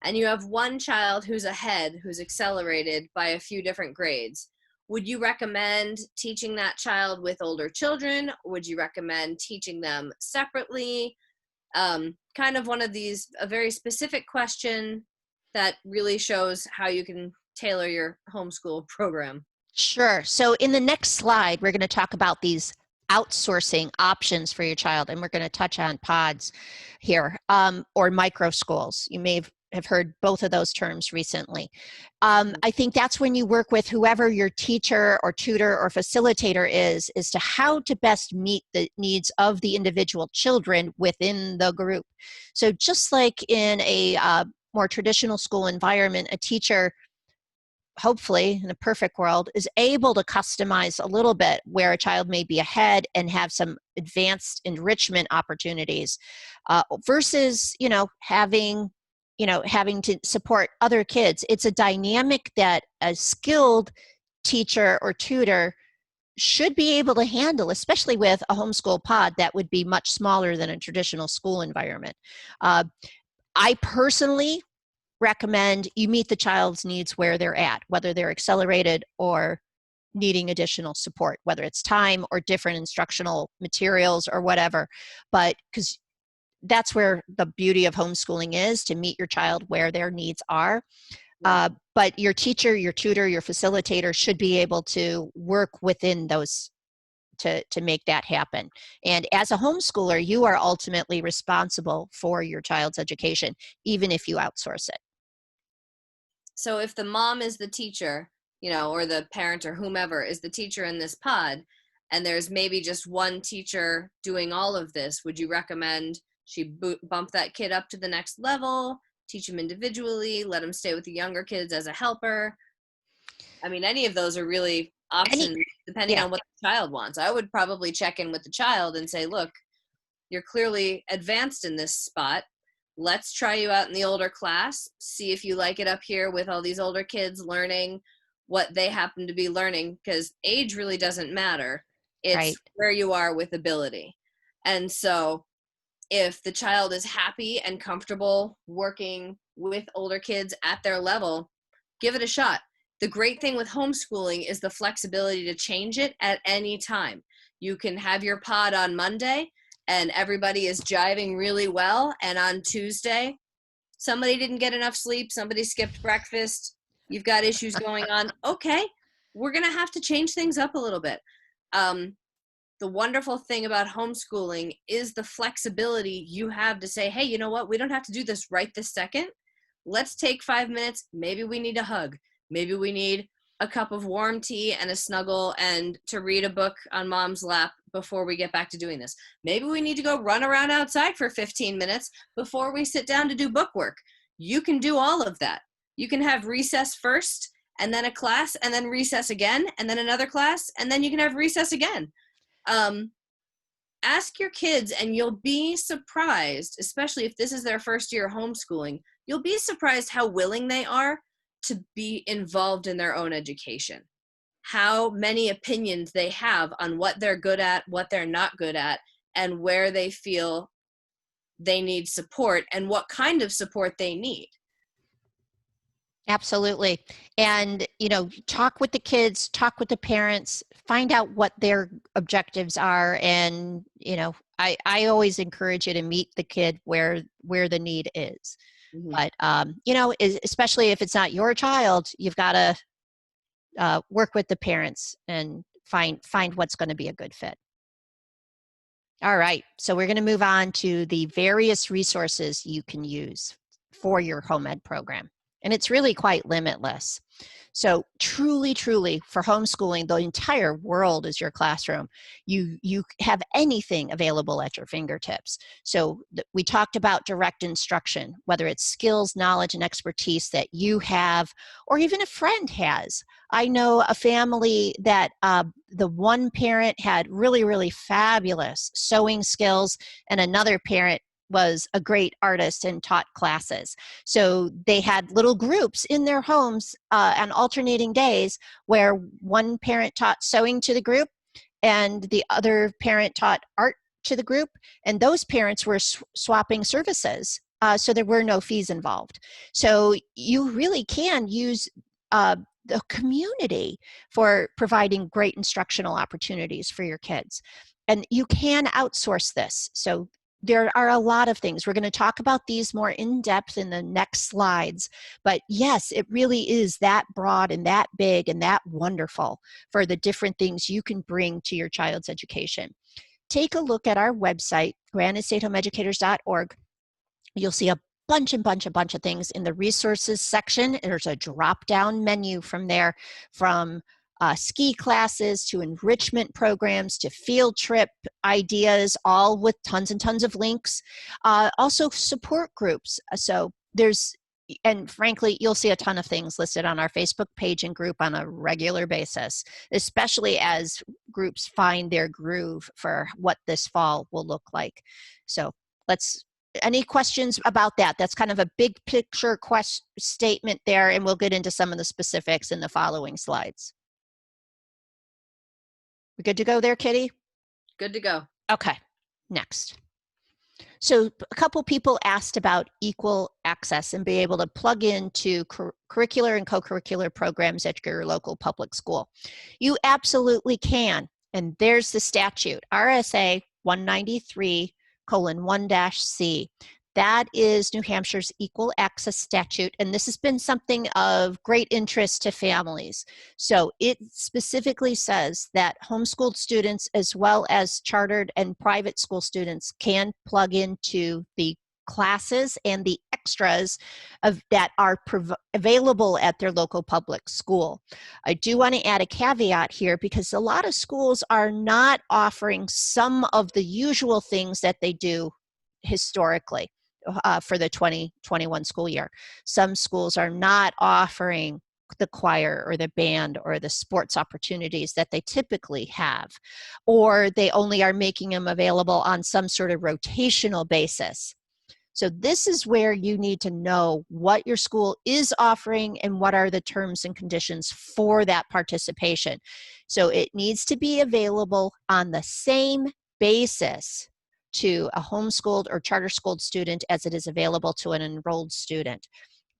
and you have one child who's ahead, who's accelerated by a few different grades, would you recommend teaching that child with older children? Would you recommend teaching them separately? Kind of one of these, a very specific question that really shows how you can tailor your homeschool program. Sure. So in the next slide, we're going to talk about these outsourcing options for your child, and we're going to touch on pods here, or micro schools. You may have have heard both of those terms recently. I think that's when you work with whoever your teacher or tutor or facilitator is to how to best meet the needs of the individual children within the group. So just like in a more traditional school environment, a teacher, hopefully in a perfect world, is able to customize a little bit where a child may be ahead and have some advanced enrichment opportunities, versus having to support other kids. It's a dynamic that a skilled teacher or tutor should be able to handle, especially with a homeschool pod that would be much smaller than a traditional school environment. I personally recommend you meet the child's needs where they're at, whether they're accelerated or needing additional support, whether it's time or different instructional materials or whatever. But because that's where the beauty of homeschooling is, to meet your child where their needs are. But your teacher, your tutor, your facilitator should be able to work within those to make that happen. And as a homeschooler, you are ultimately responsible for your child's education, even if you outsource it. So if the mom is the teacher, or the parent or whomever is the teacher in this pod, and there's maybe just one teacher doing all of this, would you recommend she bump that kid up to the next level, teach him individually, let him stay with the younger kids as a helper? I mean, any of those are really options depending on what the child wants. I would probably check in with the child and say, look, you're clearly advanced in this spot. Let's try you out in the older class, see if you like it up here with all these older kids learning what they happen to be learning, because age really doesn't matter. It's where you are with ability. And so if the child is happy and comfortable working with older kids at their level, give it a shot. The great thing with homeschooling is the flexibility to change it at any time. You can have your pod on Monday and everybody is jiving really well, and on Tuesday, somebody didn't get enough sleep, somebody skipped breakfast, you've got issues going on. Okay, we're going to have to change things up a little bit. The wonderful thing about homeschooling is the flexibility you have to say, hey, you know what? We don't have to do this right this second. Let's take 5 minutes. Maybe we need a hug. Maybe we need a cup of warm tea and a snuggle and to read a book on mom's lap before we get back to doing this. Maybe we need to go run around outside for 15 minutes before we sit down to do book work. You can do all of that. You can have recess first and then a class and then recess again and then another class and then you can have recess again. Ask your kids and you'll be surprised, especially if this is their first year homeschooling, you'll be surprised how willing they are to be involved in their own education, how many opinions they have on what they're good at, what they're not good at, and where they feel they need support and what kind of support they need. Absolutely. And, talk with the kids, talk with the parents, find out what their objectives are. And, I always encourage you to meet the kid where the need is. Mm-hmm. But, especially if it's not your child, you've got to work with the parents and find what's going to be a good fit. All right. So we're going to move on to the various resources you can use for your home ed program. And it's really quite limitless. So truly, truly, for homeschooling, the entire world is your classroom. You have anything available at your fingertips. So we talked about direct instruction, whether it's skills, knowledge, and expertise that you have, or even a friend has. I know a family that the one parent had really, really fabulous sewing skills, and another parent was a great artist and taught classes. So they had little groups in their homes on alternating days where one parent taught sewing to the group and the other parent taught art to the group. And those parents were swapping services. So there were no fees involved. So you really can use the community for providing great instructional opportunities for your kids. And you can outsource this. So there are a lot of things. We're going to talk about these more in depth in the next slides. But yes, it really is that broad and that big and that wonderful for the different things you can bring to your child's education. Take a look at our website, grandestatehomeeducators.org. You'll see a bunch of things in the resources section. There's a drop-down menu from there, from ski classes to enrichment programs to field trip ideas, all with tons and tons of links. Also support groups. So there's, and frankly, you'll see a ton of things listed on our Facebook page and group on a regular basis, especially as groups find their groove for what this fall will look like. So any questions about that? That's kind of a big picture statement there, and we'll get into some of the specifics in the following slides. We good to go there, Kitty? Good to go. Okay, next. So a couple people asked about equal access and be able to plug into curricular and co-curricular programs at your local public school. You absolutely can. And there's the statute, RSA 193:1-C. That is New Hampshire's equal access statute, and this has been something of great interest to families. So it specifically says that homeschooled students as well as chartered and private school students can plug into the classes and the extras that are available at their local public school. I do want to add a caveat here, because a lot of schools are not offering some of the usual things that they do historically for the 2021 school year. Some schools are not offering the choir or the band or the sports opportunities that they typically have, or they only are making them available on some sort of rotational basis. So this is where you need to know what your school is offering and what are the terms and conditions for that participation. So it needs to be available on the same basis to a homeschooled or charter schooled student as it is available to an enrolled student.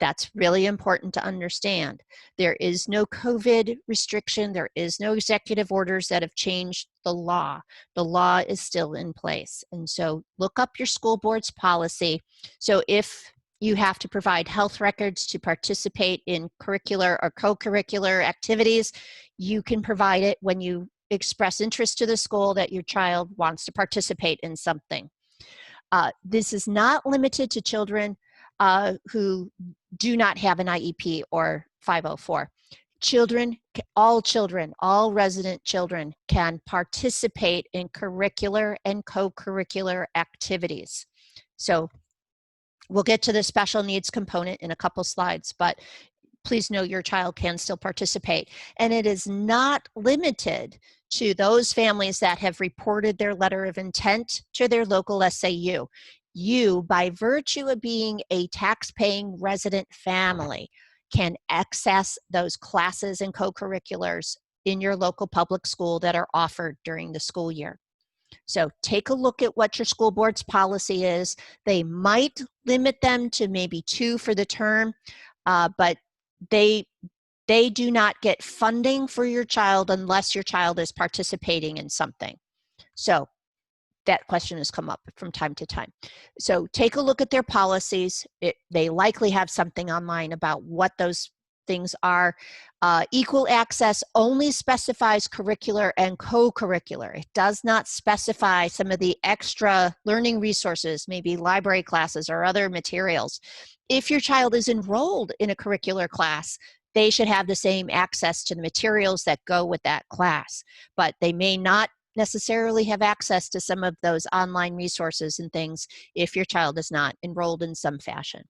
That's really important to understand. There is no COVID restriction. There is no executive orders that have changed the law. The law is still in place. And so look up your school board's policy. So if you have to provide health records to participate in curricular or co-curricular activities, you can provide it when you express interest to the school that your child wants to participate in something. This is not limited to children who do not have an IEP or 504. All resident children can participate in curricular and co-curricular activities. So we'll get to the special needs component in a couple slides, but please know your child can still participate. And it is not limited to those families that have reported their letter of intent to their local SAU. You, by virtue of being a tax-paying resident family, can access those classes and co-curriculars in your local public school that are offered during the school year. So take a look at what your school board's policy is. They might limit them to maybe 2 for the term, but they do not get funding for your child unless your child is participating in something. So that question has come up from time to time. So take a look at their policies. They likely have something online about what those things are. Equal access only specifies curricular and co-curricular. It does not specify some of the extra learning resources, maybe library classes or other materials. If your child is enrolled in a curricular class, they should have the same access to the materials that go with that class, but they may not necessarily have access to some of those online resources and things if your child is not enrolled in some fashion.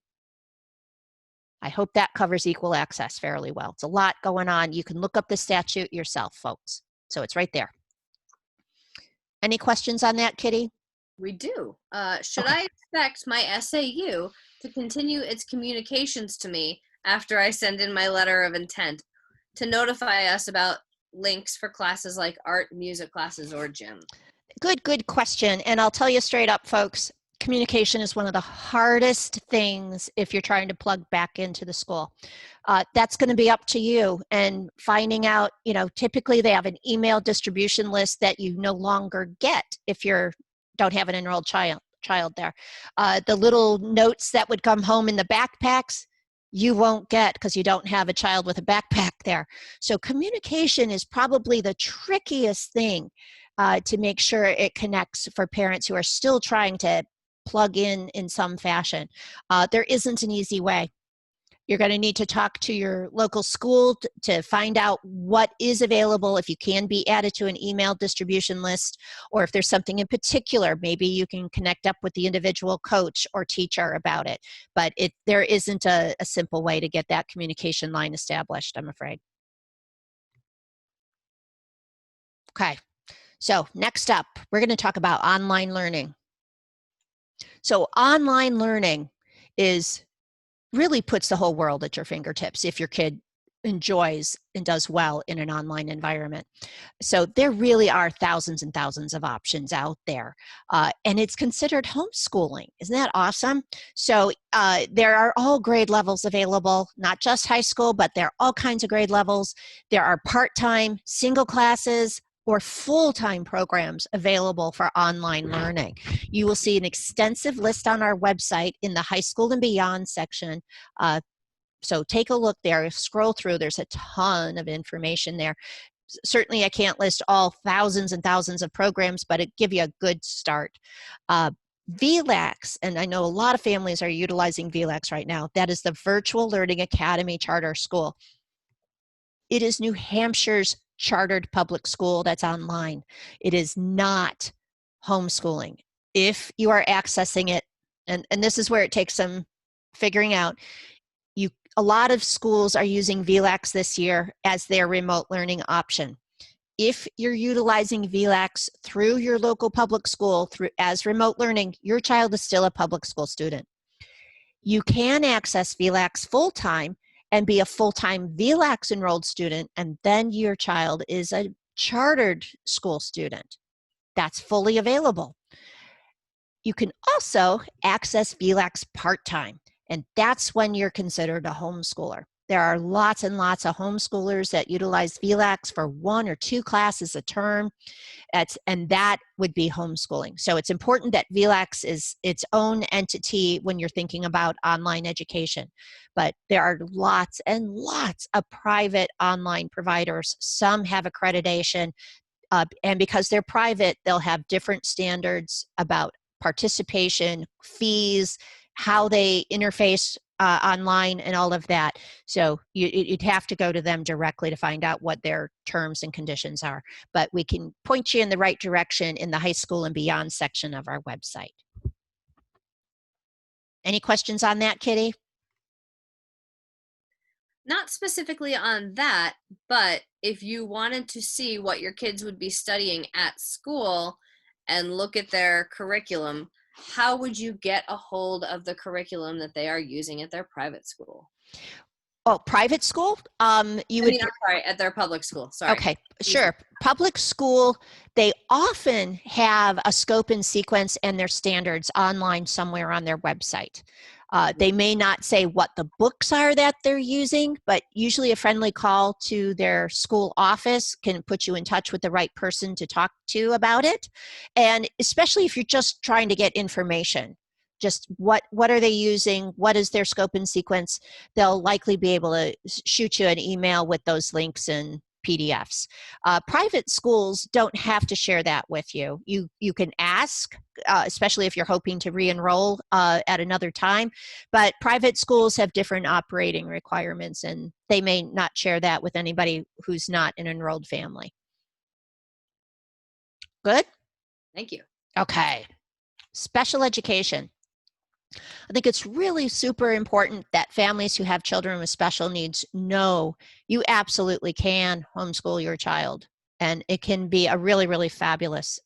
I hope that covers equal access fairly well. It's a lot going on. You can look up the statute yourself, folks. So it's right there. Any questions on that, Kitty? We do. Should I expect my SAU to continue its communications to me after I send in my letter of intent to notify us about links for classes like art, music classes, or gym? Good question. And I'll tell you straight up, folks, communication is one of the hardest things if you're trying to plug back into the school. That's going to be up to you, and finding out, typically they have an email distribution list that you no longer get if you don't have an enrolled child there. The little notes that would come home in the backpacks, you won't get because you don't have a child with a backpack there. So communication is probably the trickiest thing to make sure it connects for parents who are still trying to plug in some fashion. There isn't an easy way. You're going to need to talk to your local school to find out what is available, if you can be added to an email distribution list, or if there's something in particular, maybe you can connect up with the individual coach or teacher about it. But there isn't a simple way to get that communication line established, I'm afraid. Okay, so next up, we're going to talk about online learning. So online learning really puts the whole world at your fingertips if your kid enjoys and does well in an online environment. So there really are thousands and thousands of options out there. And it's considered homeschooling. Isn't that awesome? So there are all grade levels available, not just high school, but there are all kinds of grade levels. There are part-time, single classes, or full-time programs available for online learning. You will see an extensive list on our website in the high school and beyond section. So take a look there, scroll through, there's a ton of information there. Certainly I can't list all thousands and thousands of programs, but it gives you a good start. VLAX, and I know a lot of families are utilizing VLAX right now. That is the Virtual Learning Academy Charter School. It is New Hampshire's chartered public school that's online. It is not homeschooling. If you are accessing it, and this is where it takes some figuring out, a lot of schools are using VLAX this year as their remote learning option. If you're utilizing VLAX through your local public school as remote learning, your child is still a public school student. You can access VLAX full-time and be a full-time VLAX enrolled student, and then your child is a chartered school student. That's fully available. You can also access VLAX part-time, and that's when you're considered a homeschooler. There are lots and lots of homeschoolers that utilize VLAX for 1 or 2 classes a term, and that would be homeschooling. So it's important that VLAX is its own entity when you're thinking about online education. But there are lots and lots of private online providers. Some have accreditation, and because they're private, they'll have different standards about participation, fees, how they interface online, and all of that. So you'd have to go to them directly to find out what their terms and conditions are. But we can point you in the right direction in the high school and beyond section of our website. Any questions on that, Kitty? Not specifically on that, but if you wanted to see what your kids would be studying at school and look at their curriculum, how would you get a hold of the curriculum that they are using at their private school? Oh, private school? I'm sorry, at their public school. Sorry. Okay, sure. Public school, they often have a scope and sequence and their standards online somewhere on their website. They may not say what the books are that they're using, but usually a friendly call to their school office can put you in touch with the right person to talk to about it. And especially if you're just trying to get information, just what are they using, what is their scope and sequence, they'll likely be able to shoot you an email with those links and PDFs. Private schools don't have to share that with you. You can ask, especially if you're hoping to re-enroll at another time, but private schools have different operating requirements, and they may not share that with anybody who's not an enrolled family. Good? Thank you. Okay. Special education. I think it's really super important that families who have children with special needs know you absolutely can homeschool your child, and it can be a really, really fabulous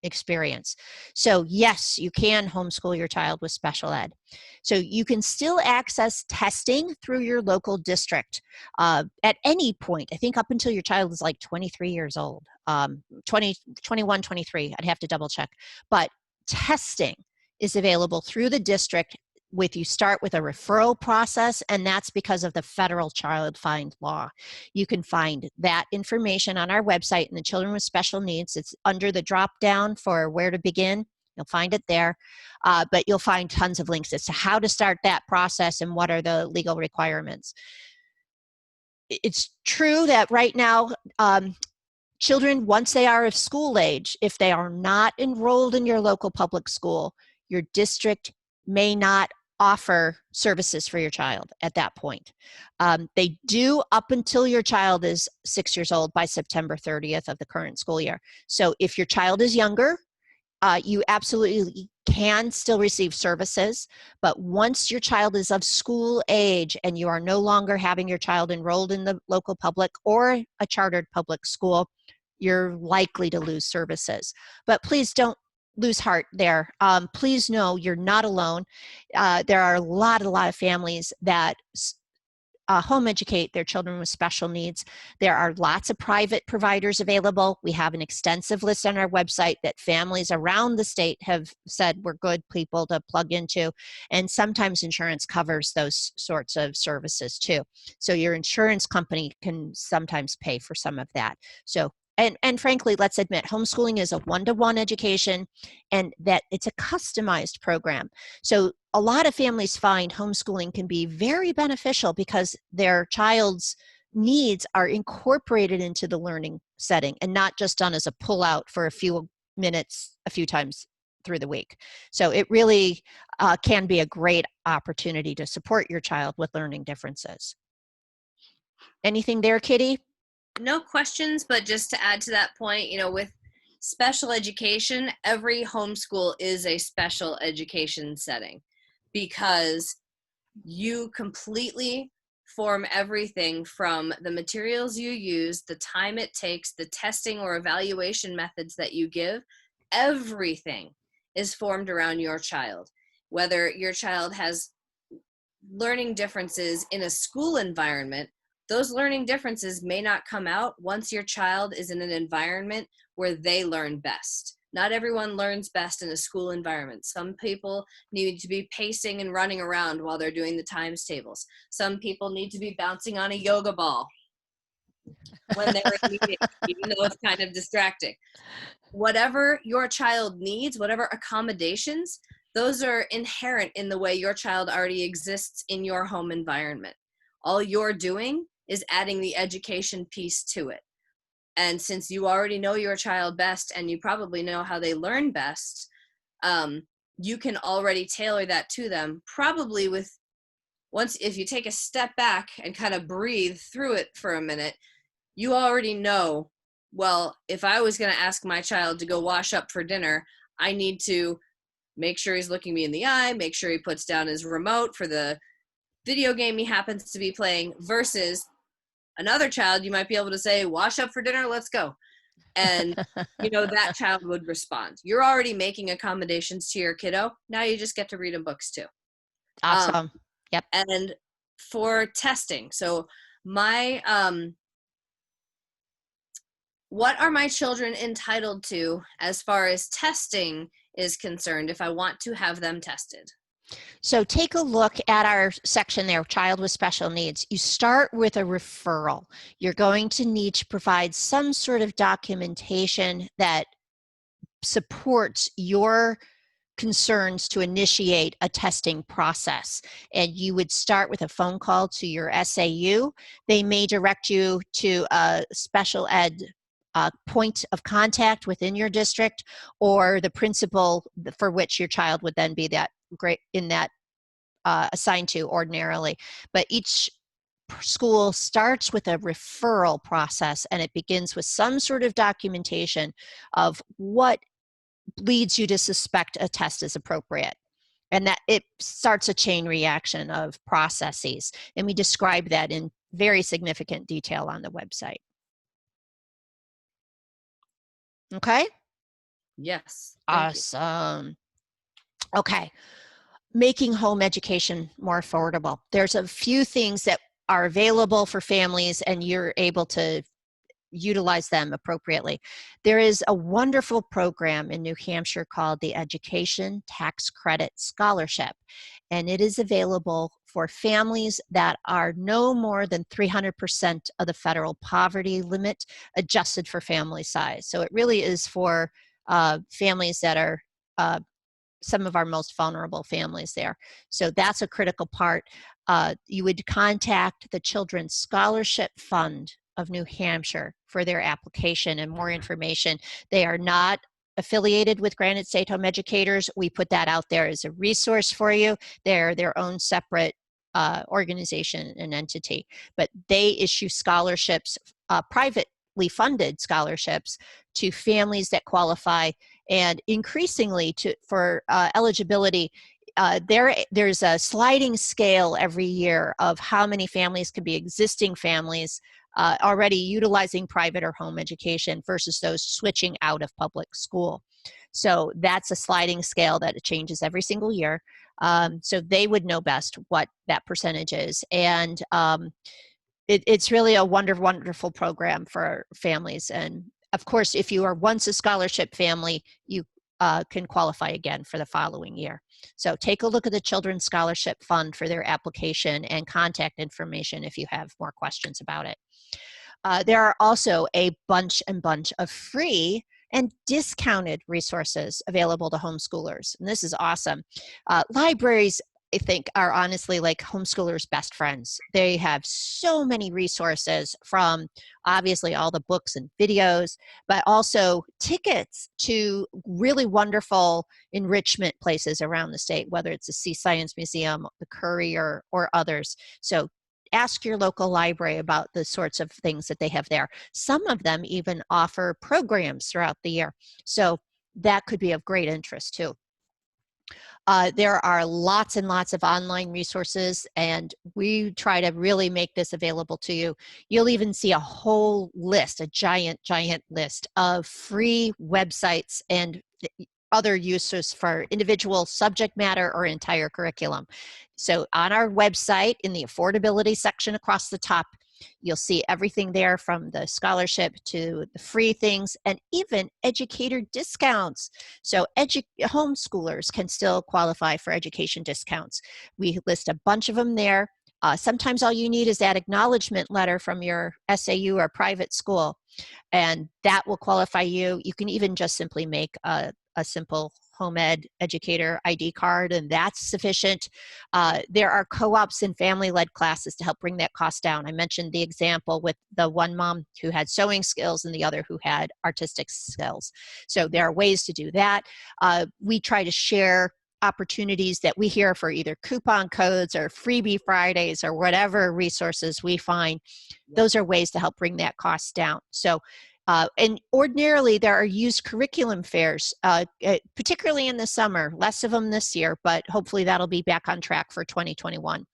experience. So yes, you can homeschool your child with special ed. So you can still access testing through your local district at any point. I think up until your child is like 23 years old, 21, 23, I'd have to double check. But testing is available through the district you start with a referral process, and that's because of the federal child find law. You can find that information on our website in the Children with Special Needs. It's under the drop down for where to begin. You'll find it there, but you'll find tons of links as to how to start that process and what are the legal requirements. It's true that right now, children, once they are of school age, if they are not enrolled in your local public school, your district may not offer services for your child at that point. They do up until your child is 6 years old by September 30th of the current school year. So if your child is younger, you absolutely can still receive services, but once your child is of school age and you are no longer having your child enrolled in the local public or a chartered public school, you're likely to lose services. But please don't lose heart there. Please know you're not alone. There are a lot of families that home educate their children with special needs. There are lots of private providers available. We have an extensive list on our website that families around the state have said we're good people to plug into, and sometimes insurance covers those sorts of services too. So your insurance company can sometimes pay for some of that. So and frankly, let's admit, homeschooling is a one-to-one education, and that it's a customized program. So a lot of families find homeschooling can be very beneficial because their child's needs are incorporated into the learning setting and not just done as a pull-out for a few minutes a few times through the week. So it really can be a great opportunity to support your child with learning differences. Anything there, Kitty? No questions, but just to add to that point, with special education, every homeschool is a special education setting because you completely form everything from the materials you use, the time it takes, the testing or evaluation methods that you give. Everything is formed around your child. Whether your child has learning differences in a school environment, those learning differences may not come out once your child is in an environment where they learn best. Not everyone learns best in a school environment. Some people need to be pacing and running around while they're doing the times tables. Some people need to be bouncing on a yoga ball when they're in meetings, even though it's kind of distracting. Whatever your child needs, whatever accommodations, those are inherent in the way your child already exists in your home environment. All you're doing is adding the education piece to it. And since you already know your child best and you probably know how they learn best, you can already tailor that to them, probably if you take a step back and kind of breathe through it for a minute, you already know, well, if I was going to ask my child to go wash up for dinner, I need to make sure he's looking me in the eye, make sure he puts down his remote for the video game he happens to be playing, versus another child, you might be able to say, wash up for dinner, let's go. And, that child would respond. You're already making accommodations to your kiddo. Now you just get to read him books too. Awesome. Yep. And for testing, so what are my children entitled to as far as testing is concerned if I want to have them tested? So take a look at our section there, child with special needs. You start with a referral. You're going to need to provide some sort of documentation that supports your concerns to initiate a testing process. And you would start with a phone call to your SAU. They may direct you to a special ed point of contact within your district, or the principal for which your child would then be assigned to ordinarily. But each school starts with a referral process, and it begins with some sort of documentation of what leads you to suspect a test is appropriate. And that it starts a chain reaction of processes. And we describe that in very significant detail on the website. Okay? Yes. Awesome. Okay. Making home education more affordable. There's a few things that are available for families, and you're able to utilize them appropriately. There is a wonderful program in New Hampshire called the Education Tax Credit Scholarship, and it is available for families that are no more than 300% of the federal poverty limit, adjusted for family size. So it really is for families that are some of our most vulnerable families there. So that's a critical part. You would contact the Children's Scholarship Fund of New Hampshire for their application and more information. They are not affiliated with Granite State Home Educators, we put that out there as a resource for you. They're their own separate organization and entity, but they issue scholarships, privately funded scholarships, to families that qualify, and increasingly for eligibility. There's a sliding scale every year of how many families can be existing families already utilizing private or home education versus those switching out of public school. So that's a sliding scale that it changes every single year. So they would know best what that percentage is. And it's really a wonderful program for families. And of course, if you are once a scholarship family, you can qualify again for the following year. So take a look at the Children's Scholarship Fund for their application and contact information if you have more questions about it. There are also a bunch of free and discounted resources available to homeschoolers, and this is awesome. Libraries, I think, are honestly like homeschoolers' best friends. They have so many resources, from obviously all the books and videos, but also tickets to really wonderful enrichment places around the state, whether it's the Sea Science Museum, the Courier, or others. So ask your local library about the sorts of things that they have there. Some of them even offer programs throughout the year. So that could be of great interest too. There are lots and lots of online resources, and we try to really make this available to you. You'll even see a whole list, a giant list of free websites and other uses for individual subject matter or entire curriculum. So on our website, in the affordability section across the top, you'll see everything there, from the scholarship to the free things, and even educator discounts. So homeschoolers can still qualify for education discounts. We list a bunch of them there. Sometimes all you need is that acknowledgement letter from your SAU or private school, and that will qualify you. You can even just simply make a simple home ed educator ID card, and that's sufficient. There are co-ops and family-led classes to help bring that cost down. I mentioned the example with the one mom who had sewing skills and the other who had artistic skills. So there are ways to do that. We try to share opportunities that we hear for either coupon codes or freebie Fridays or whatever resources we find. Those are ways to help bring that cost down. So and ordinarily there are used curriculum fairs, particularly in the summer. Less of them this year, but hopefully that'll be back on track for 2021.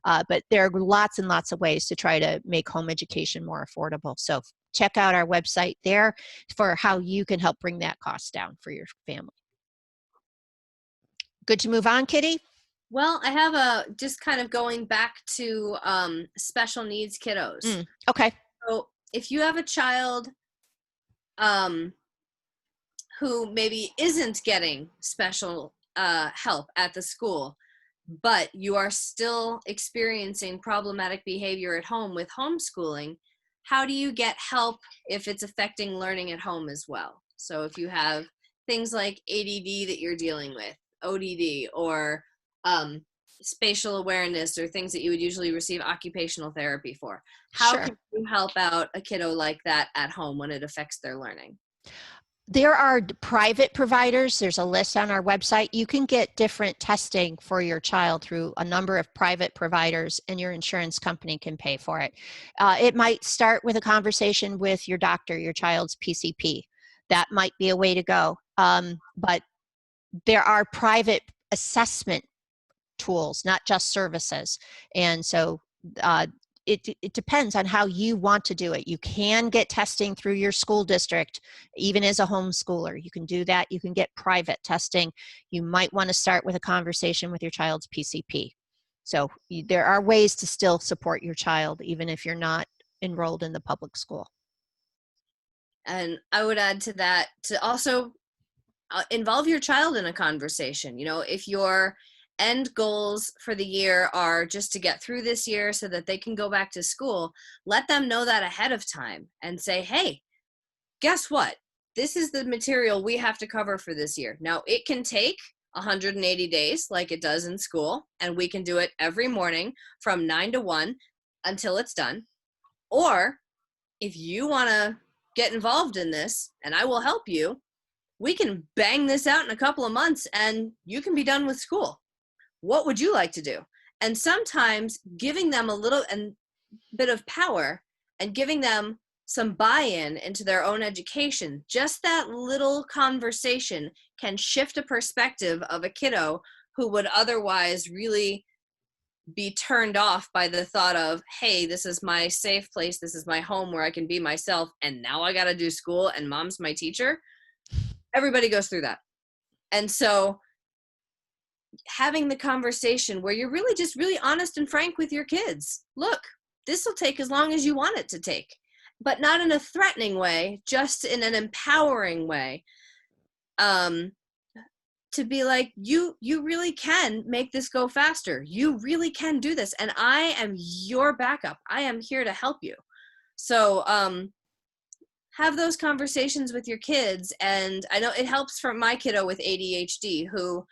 But there are lots and lots of ways to try to make home education more affordable. So check out our website there for how you can help bring that cost down for your family. Good to move on, Kitty? Well, I have just kind of going back to special needs kiddos. Okay. So if you have a child who maybe isn't getting special help at the school, but you are still experiencing problematic behavior at home with homeschooling, how do you get help if it's affecting learning at home as well? So if you have things like ADD that you're dealing with, ODD, or spatial awareness, or things that you would usually receive occupational therapy for, how can you help out a kiddo like that at home when it affects their learning? There are private providers. There's a list on our website. You can get different testing for your child through a number of private providers, and your insurance company can pay for it. It might start with a conversation with your doctor, your child's PCP. That might be a way to go. But there are private assessment tools, not just services. And so it depends on how you want to do it. You can get testing through your school district, even as a homeschooler. You can do that. You can get private testing. You might want to start with a conversation with your child's PCP. So there are ways to still support your child, even if you're not enrolled in the public school. And I would add to that to also involve your child in a conversation. You know, if your end goals for the year are just to get through this year so that they can go back to school, let them know that ahead of time and say, hey, guess what? This is the material we have to cover for this year. Now, it can take 180 days like it does in school, and we can do it every morning from 9 to 1 until it's done. Or if you want to get involved in this, and I will help you, we can bang this out in a couple of months and you can be done with school. What would you like to do? And sometimes giving them a little bit of power and giving them some buy-in into their own education, just that little conversation can shift a perspective of a kiddo who would otherwise really be turned off by the thought of, hey, this is my safe place, this is my home where I can be myself, and now I got to do school and mom's my teacher. Everybody goes through that. And so having the conversation where you're really just really honest and frank with your kids. Look, this will take as long as you want it to take, but not in a threatening way, just in an empowering way. To be like, you really can make this go faster. You really can do this. And I am your backup. I am here to help you. So have those conversations with your kids. And I know it helps for my kiddo with ADHD, who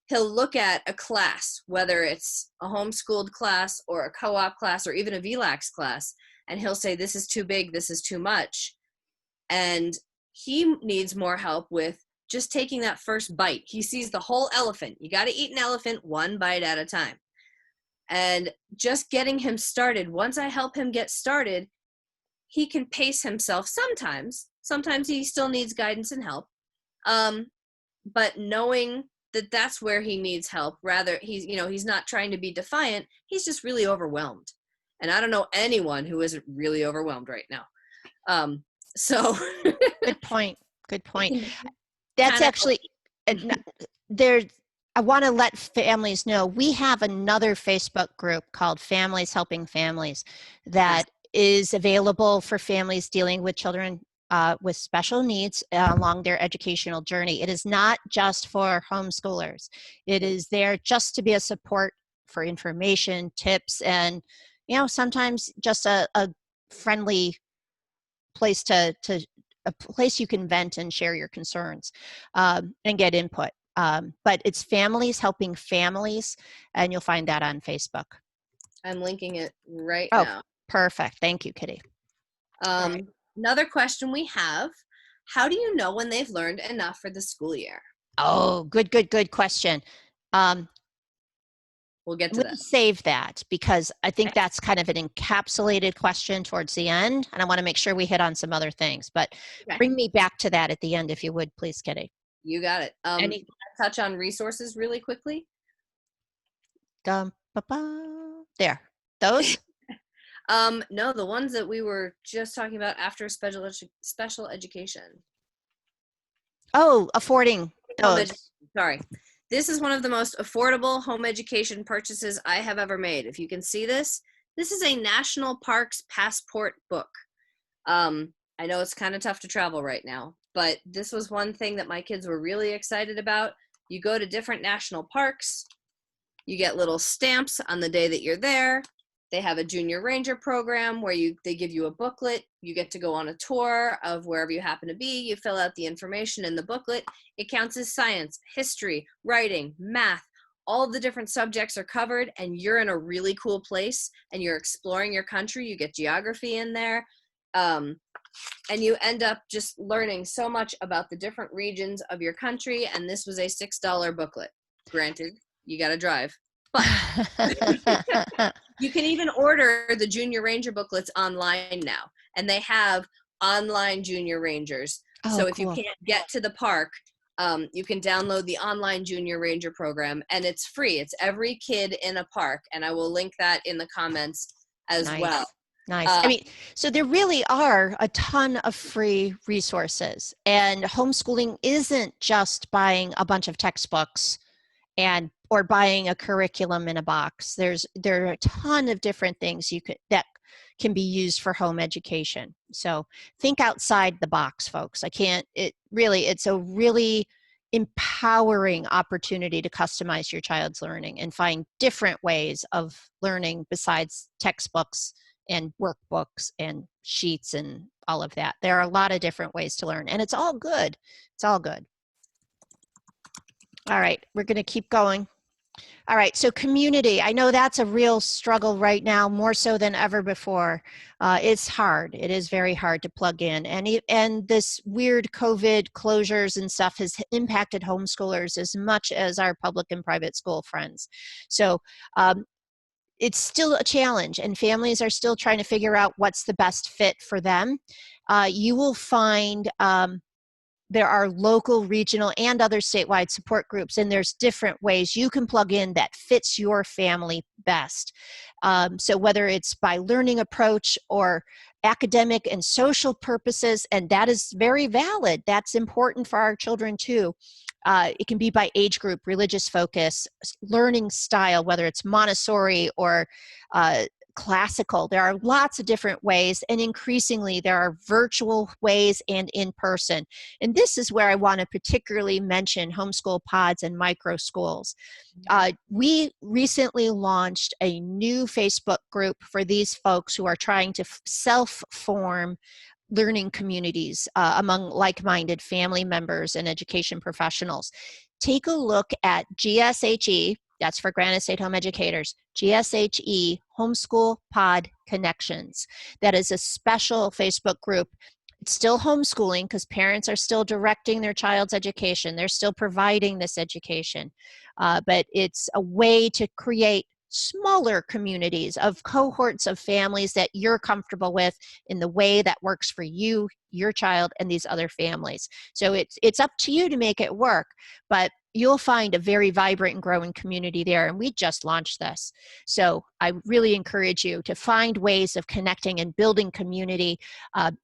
he'll look at a class, whether it's a homeschooled class or a co-op class or even a VLAX class, and he'll say, this is too big, this is too much. And he needs more help with just taking that first bite. He sees the whole elephant. You got to eat an elephant one bite at a time. And just getting him started. Once I help him get started, he can pace himself sometimes. Sometimes he still needs guidance and help. But knowing that that's where he needs help, rather he's not trying to be defiant. He's just really overwhelmed. And I don't know anyone who isn't really overwhelmed right now. So Good point. That's actually there. I want to let families know we have another Facebook group called Families Helping Families that is available for families dealing with children with special needs along their educational journey. It is not just for homeschoolers. It is there just to be a support for information, tips, and sometimes just a friendly place a place you can vent and share your concerns and get input. But it's Families Helping Families, and you'll find that on Facebook. I'm linking it right now. Perfect. Thank you, Kitty. Another question we have, how do you know when they've learned enough for the school year? Oh, good question. We'll get to that. Save that because I think that's kind of an encapsulated question towards the end, and I want to make sure we hit on some other things. But bring me back to that at the end, if you would, please, Kitty. You got it. Touch on resources really quickly. There. Those? No, the ones that we were just talking about after special education. Oh, affording those. Sorry. This is one of the most affordable home education purchases I have ever made. If you can see this, this is a National Parks Passport book. I know it's kind of tough to travel right now, but this was one thing that my kids were really excited about. You go to different national parks, you get little stamps on the day that you're there. They have a junior ranger program where they give you a booklet. You get to go on a tour of wherever you happen to be. You fill out the information in the booklet. It counts as science, history, writing, math. All the different subjects are covered, and you're in a really cool place, and you're exploring your country. You get geography in there, and you end up just learning so much about the different regions of your country, and this was a $6 booklet. Granted, you got to drive. But you can even order the Junior Ranger booklets online now, and they have online Junior Rangers. So if you can't get to the park, you can download the online Junior Ranger program, and it's free. It's every kid in a park, and I will link that in the comments as well. Nice. I mean, so there really are a ton of free resources, and homeschooling isn't just buying a bunch of textbooks or buying a curriculum in a box. There are a ton of different things that can be used for home education. So think outside the box, folks. It's a really empowering opportunity to customize your child's learning and find different ways of learning besides textbooks and workbooks and sheets and all of that. There are a lot of different ways to learn, and it's all good. It's all good. All right, we're going to keep going. All right, so community. I know that's a real struggle right now, more so than ever before. It's hard. It is very hard to plug in. And this weird COVID closures and stuff has impacted homeschoolers as much as our public and private school friends. So it's still a challenge, and families are still trying to figure out what's the best fit for them. You will find there are local, regional, and other statewide support groups, and there's different ways you can plug in that fits your family best. So whether it's by learning approach or academic and social purposes, and that is very valid. That's important for our children too. It can be by age group, religious focus, learning style, whether it's Montessori or classical. There are lots of different ways, and increasingly there are virtual ways and in person. And this is where I want to particularly mention homeschool pods and micro schools. We recently launched a new Facebook group for these folks who are trying to self-form learning communities among like-minded family members and education professionals. Take a look at GSHE, that's for Granite State Home Educators, GSHE Homeschool Pod Connections. That is a special Facebook group. It's still homeschooling because parents are still directing their child's education. They're still providing this education. But it's a way to create smaller communities of cohorts of families that you're comfortable with in the way that works for you, your child, and these other families. So it's up to you to make it work, but you'll find a very vibrant and growing community there, and we just launched this. So I really encourage you to find ways of connecting and building community.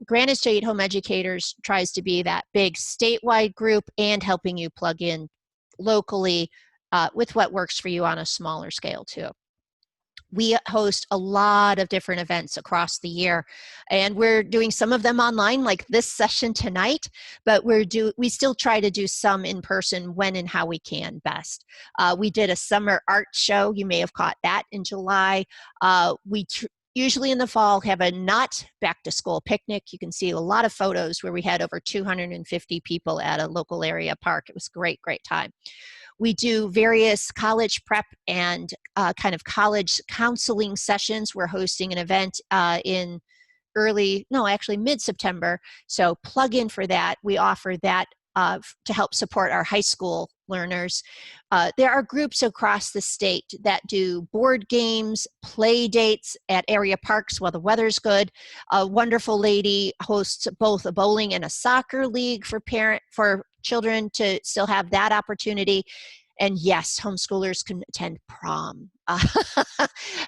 Granite State Home Educators tries to be that big statewide group and helping you plug in locally with what works for you on a smaller scale too. We host a lot of different events across the year, and we're doing some of them online, like this session tonight, but we still try to do some in person when and how we can best. We did a summer art show. You may have caught that in July. We usually in the fall have a not back to school picnic. You can see a lot of photos where we had over 250 people at a local area park. It was a great, great time. We do various college prep and kind of college counseling sessions. We're hosting an event in mid-September. So plug in for that. We offer that to help support our high school learners. There are groups across the state that do board games, play dates at area parks while the weather's good. A wonderful lady hosts both a bowling and a soccer league for children to still have that opportunity. And yes, homeschoolers can attend prom.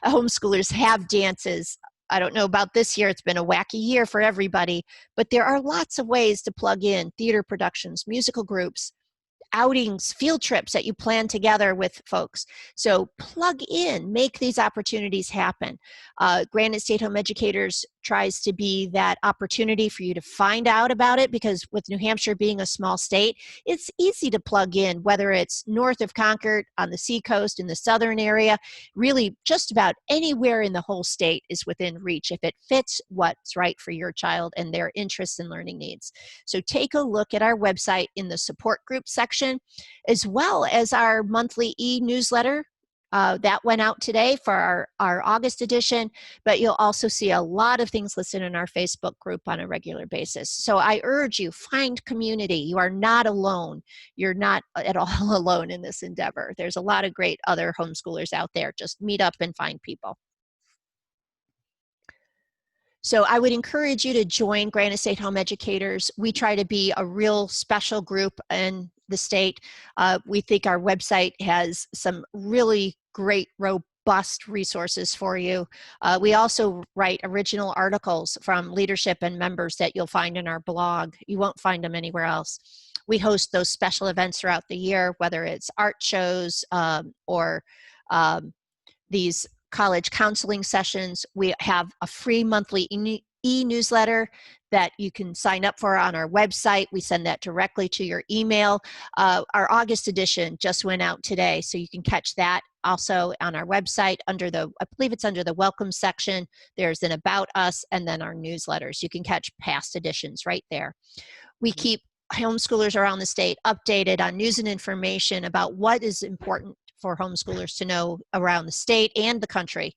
Homeschoolers have dances. I don't know about this year. It's been a wacky year for everybody, but there are lots of ways to plug in theater productions, musical groups, outings, field trips that you plan together with folks. So plug in, make these opportunities happen. Granite State Home Educators tries to be that opportunity for you to find out about it, because with New Hampshire being a small state, it's easy to plug in, whether it's north of Concord, on the seacoast, in the southern area, really just about anywhere in the whole state is within reach if it fits what's right for your child and their interests and learning needs. So take a look at our website in the support group section, as well as our monthly e-newsletter. That went out today for our August edition, but you'll also see a lot of things listed in our Facebook group on a regular basis. So I urge you, find community. You are not alone. You're not at all alone in this endeavor. There's a lot of great other homeschoolers out there. Just meet up and find people. So I would encourage you to join Granite State Home Educators. We try to be a real special group in the state. We think our website has some really great, robust resources for you. We also write original articles from leadership and members that you'll find in our blog. You won't find them anywhere else. We host those special events throughout the year, whether it's art shows or these college counseling sessions. We have a free monthly e-newsletter that you can sign up for on our website. We send that directly to your email. Our August edition just went out today, so you can catch that also on our website under I believe it's under the welcome section. There's an about us and then our newsletters. You can catch past editions right there. We keep homeschoolers around the state updated on news and information about what is important for homeschoolers to know around the state and the country,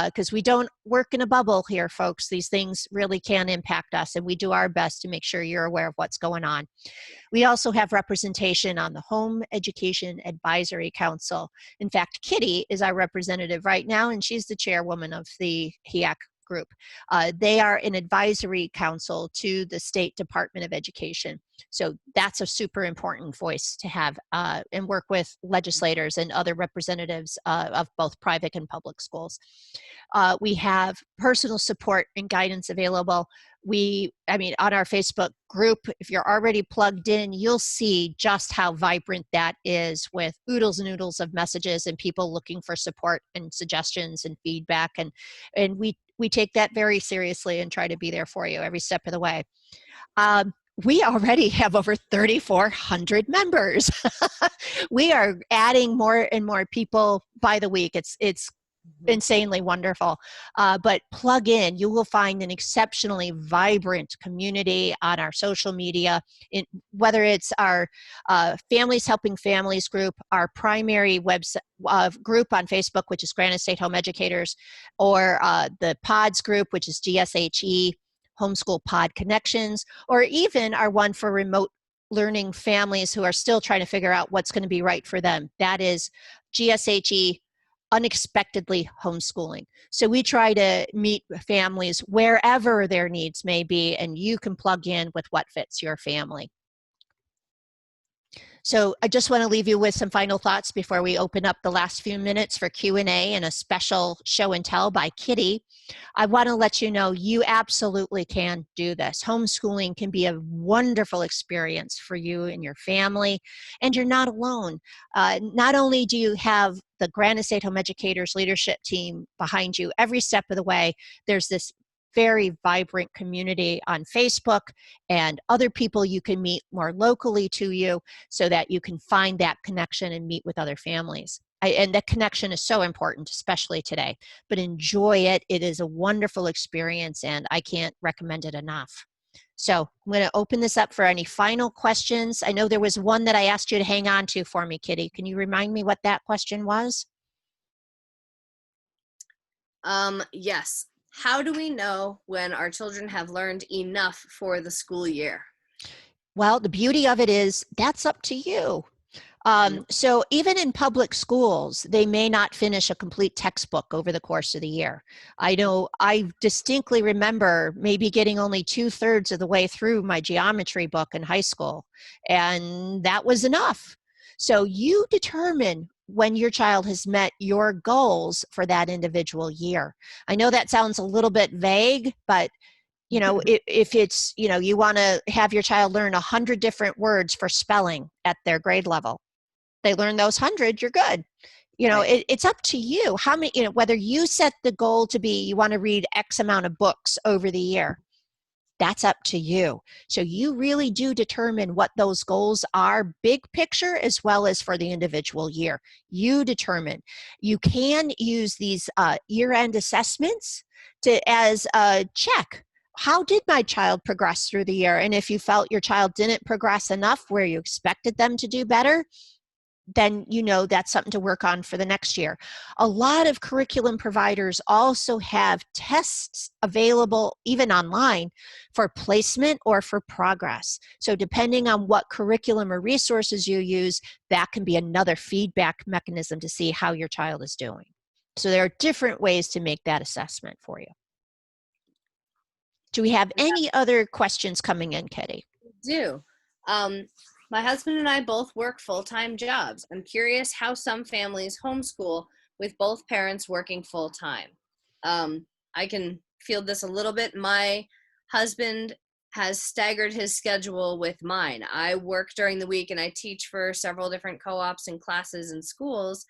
because we don't work in a bubble here, folks. These things really can impact us, and we do our best to make sure you're aware of what's going on. We also have representation on the Home Education Advisory Council. In fact, Kitty is our representative right now, and she's the chairwoman of the HEAC group. They are an advisory council to the State Department of Education. So that's a super important voice to have, and work with legislators and other representatives of both private and public schools. We have personal support and guidance available. On our Facebook group, if you're already plugged in, you'll see just how vibrant that is, with oodles and oodles of messages and people looking for support and suggestions and feedback. And we take that very seriously and try to be there for you every step of the way. We already have over 3,400 members. We are adding more and more people by the week. It's insanely wonderful. But plug in, you will find an exceptionally vibrant community on our social media, whether it's our Families Helping Families group, our primary website group on Facebook, which is Granite State Home Educators, or the PODS group, which is GSHE, Homeschool Pod Connections, or even our one for remote learning families who are still trying to figure out what's going to be right for them. That is GSHE Unexpectedly Homeschooling. So we try to meet families wherever their needs may be, and you can plug in with what fits your family. So I just want to leave you with some final thoughts before we open up the last few minutes for Q&A and a special show and tell by Kitty. I want to let you know you absolutely can do this. Homeschooling can be a wonderful experience for you and your family, and you're not alone. Not only do you have the Granite State Home Educators leadership team behind you every step of the way, there's this very vibrant community on Facebook and other people you can meet more locally to you, so that you can find that connection and meet with other families. And that connection is so important, especially today. But enjoy it. It is a wonderful experience, and I can't recommend it enough. So I'm going to open this up for any final questions. I know there was one that I asked you to hang on to for me, Kitty. Can you remind me what that question was? Yes. How do we know when our children have learned enough for the school year? Well, the beauty of it is that's up to you. So even in public schools, they may not finish a complete textbook over the course of the year. I know I distinctly remember maybe getting only 2/3 of the way through my geometry book in high school, and that was enough. So you determine when your child has met your goals for that individual year. I know that sounds a little bit vague, but if it's, you want to have your child learn 100 different words for spelling at their grade level, they learn those 100, you're good. Right. It's up to you how many, whether you set the goal to be, you want to read X amount of books over the year. That's up to you. So you really do determine what those goals are, big picture as well as for the individual year. You determine. You can use these year-end assessments as a check. How did my child progress through the year? And if you felt your child didn't progress enough where you expected them to do better, then that's something to work on for the next year. A lot of curriculum providers also have tests available, even online, for placement or for progress. So depending on what curriculum or resources you use, that can be another feedback mechanism to see how your child is doing. So there are different ways to make that assessment for you. Do we have any other questions coming in, Kitty? We do. My husband and I both work full-time jobs. I'm curious how some families homeschool with both parents working full-time. I can field this a little bit. My husband has staggered his schedule with mine. I work during the week and I teach for several different co-ops and classes and schools.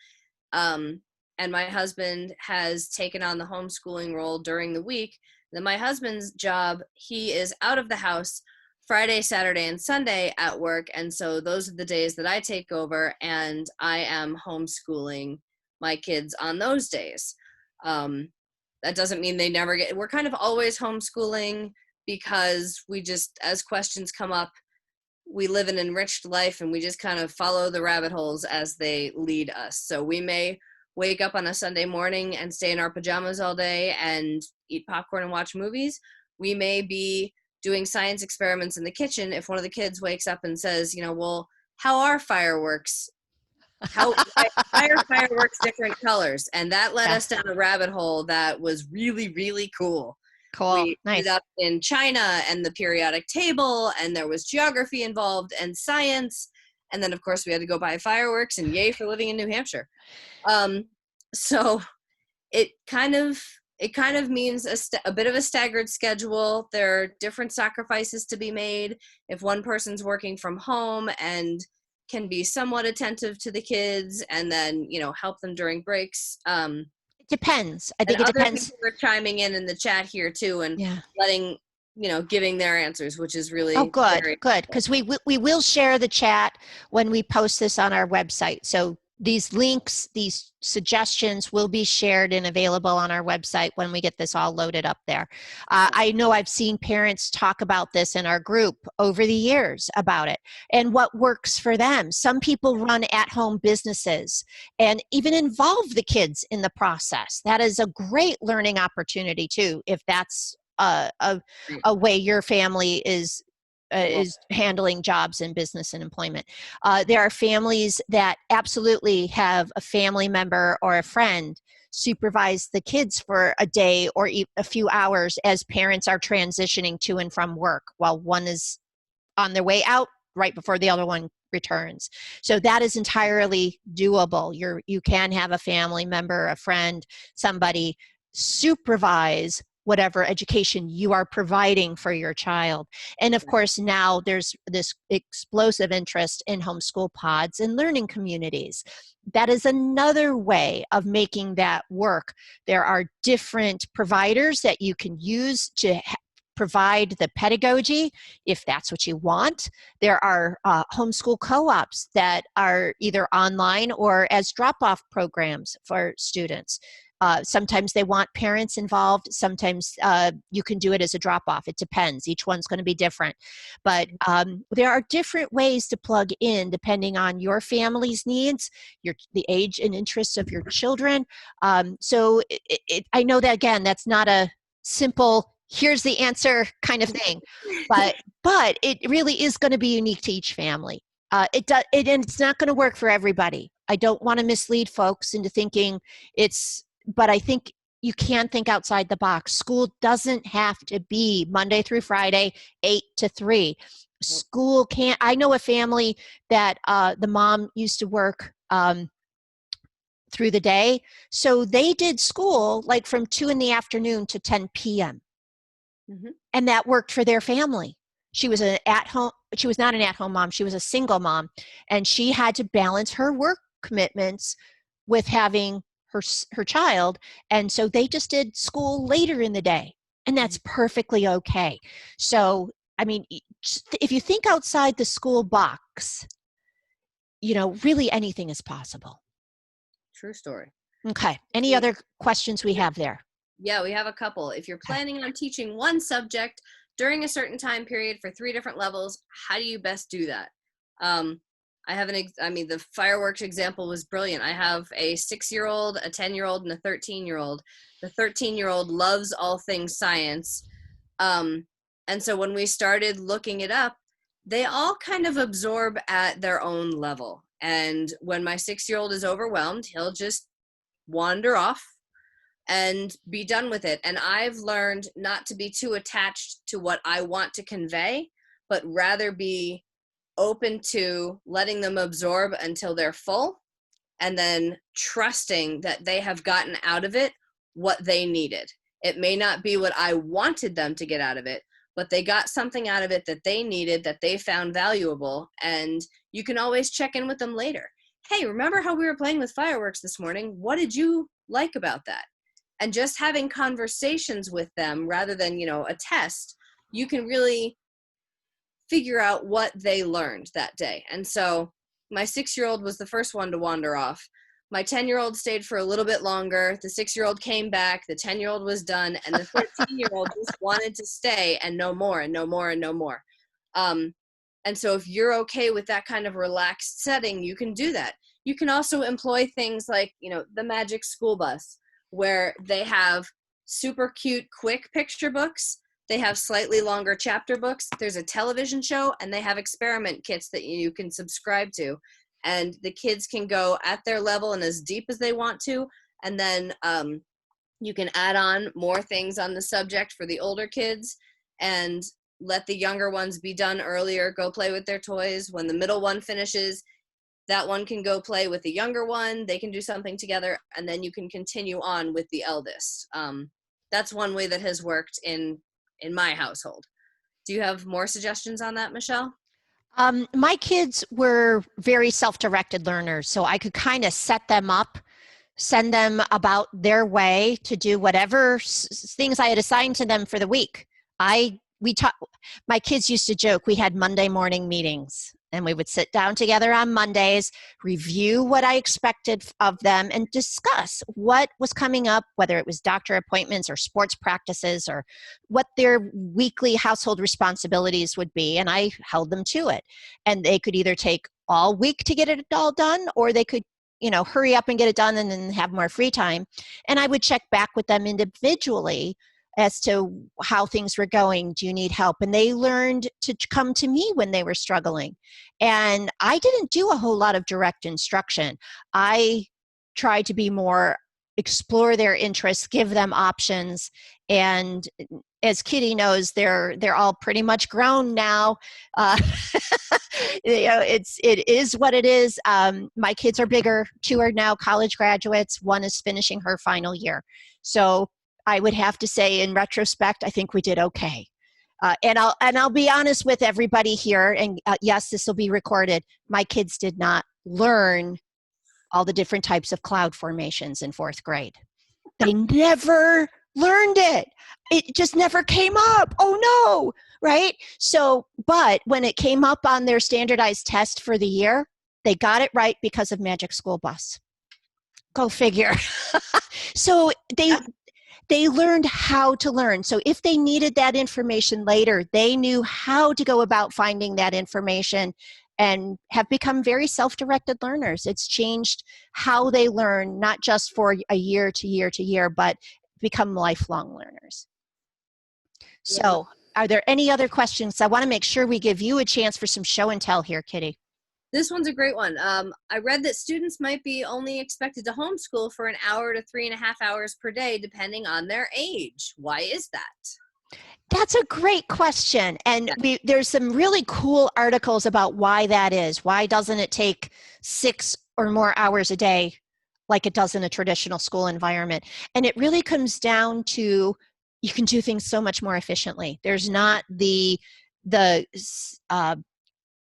And my husband has taken on the homeschooling role during the week. Then my husband's job, he is out of the house Friday, Saturday, and Sunday at work, and so those are the days that I take over, and I am homeschooling my kids on those days. That doesn't mean they never we're kind of always homeschooling, because we just, as questions come up, we live an enriched life and we just kind of follow the rabbit holes as they lead us. So we may wake up on a Sunday morning and stay in our pajamas all day and eat popcorn and watch movies. We may be doing science experiments in the kitchen if one of the kids wakes up and says, well, how are fireworks? Why are fireworks different colors? And that led Yeah. us down a rabbit hole that was really, really cool. Cool. We Nice. ended up in China and the periodic table, and there was geography involved and science. And then, of course, we had to go buy fireworks, and yay for living in New Hampshire. So it kind of means a bit of a staggered schedule. There are different sacrifices to be made if one person's working from home and can be somewhat attentive to the kids and then, help them during breaks. It depends. I think it depends. People are chiming in the chat here too and letting, giving their answers, which is really good. Because we will share the chat when we post this on our website. So these links, these suggestions will be shared and available on our website when we get this all loaded up there. I know I've seen parents talk about this in our group over the years about it and what works for them. Some people run at-home businesses and even involve the kids in the process. That is a great learning opportunity too, if that's a way your family is handling jobs and business and employment. There are families that absolutely have a family member or a friend supervise the kids for a day or a few hours as parents are transitioning to and from work while one is on their way out right before the other one returns. So that is entirely doable. You can have a family member, a friend, somebody supervise whatever education you are providing for your child. And of course, now there's this explosive interest in homeschool pods and learning communities. That is another way of making that work. There are different providers that you can use to provide the pedagogy if that's what you want. There are homeschool co-ops that are either online or as drop-off programs for students. Sometimes they want parents involved. Sometimes you can do it as a drop-off. It depends. Each one's going to be different. But there are different ways to plug in depending on your family's needs, the age and interests of your children. So I know that, again, that's not a simple, here's the answer kind of thing. But it really is going to be unique to each family. And it's not going to work for everybody. I don't want to mislead folks into thinking but I think you can think outside the box. School doesn't have to be Monday through Friday, 8 to 3. School can't. I know a family that the mom used to work through the day. So they did school like from 2 in the afternoon to 10 p.m. Mm-hmm. And that worked for their family. She was not an at-home mom. She was a single mom. And she had to balance her work commitments with having her child, and so they just did school later in the day, and that's perfectly okay. So, I mean, if you think outside the school box, really anything is possible. True story. Okay. Any other questions we have there? Yeah, we have a couple. If you're planning on teaching one subject during a certain time period for 3 different levels, how do you best do that? The fireworks example was brilliant. I have a 6-year-old, a 10-year-old, and a 13-year-old. The 13-year-old loves all things science. And so when we started looking it up, they all kind of absorb at their own level. And when my 6-year-old is overwhelmed, he'll just wander off and be done with it. And I've learned not to be too attached to what I want to convey, but rather be open to letting them absorb until they're full, and then trusting that they have gotten out of it what they needed. It may not be what I wanted them to get out of it, but they got something out of it that they needed, that they found valuable, and you can always check in with them later. Hey, remember how we were playing with fireworks this morning? What did you like about that? And just having conversations with them rather than, a test, you can really figure out what they learned that day. And so my 6-year-old was the first one to wander off. My 10-year-old stayed for a little bit longer. The 6-year-old came back. The 10-year-old was done. And the 13-year-old just wanted to stay and know more and know more and know more. And so if you're okay with that kind of relaxed setting, you can do that. You can also employ things like, the Magic School Bus, where they have super cute, quick picture books. They have slightly longer chapter books. There's a television show, and they have experiment kits that you can subscribe to. And the kids can go at their level and as deep as they want to. And then you can add on more things on the subject for the older kids and let the younger ones be done earlier, go play with their toys. When the middle one finishes, that one can go play with the younger one. They can do something together, and then you can continue on with the eldest. That's one way that has worked in my household. Do you have more suggestions on that, Michelle? My kids were very self-directed learners, so I could kind of set them up, send them about their way to do whatever things I had assigned to them for the week. My kids used to joke, we had Monday morning meetings, and we would sit down together on Mondays, review what I expected of them, and discuss what was coming up, whether it was doctor appointments or sports practices or what their weekly household responsibilities would be, and I held them to it. And they could either take all week to get it all done, or they could hurry up and get it done and then have more free time. And I would check back with them individually as to how things were going. Do you need help? And they learned to come to me when they were struggling. And I didn't do a whole lot of direct instruction. I tried to be more, explore their interests, give them options. And as Kitty knows, they're all pretty much grown now. It is what it is. My kids are bigger. 2 are now college graduates. 1 is finishing her final year. So I would have to say, in retrospect, I think we did okay. And I'll be honest with everybody here. And yes, this will be recorded. My kids did not learn all the different types of cloud formations in 4th grade. They never learned it. It just never came up. Oh no, right? So, but when it came up on their standardized test for the year, they got it right because of Magic School Bus. Go figure. So they learned how to learn. So if they needed that information later, they knew how to go about finding that information and have become very self-directed learners. It's changed how they learn, not just for a year to year to year, but become lifelong learners. So are there any other questions? I want to make sure we give you a chance for some show and tell here, Kitty. This one's a great one. I read that students might be only expected to homeschool for an hour to 3.5 hours per day, depending on their age. Why is that? That's a great question. And there's some really cool articles about why that is. Why doesn't it take 6 or more hours a day like it does in a traditional school environment? And it really comes down to, you can do things so much more efficiently. There's not the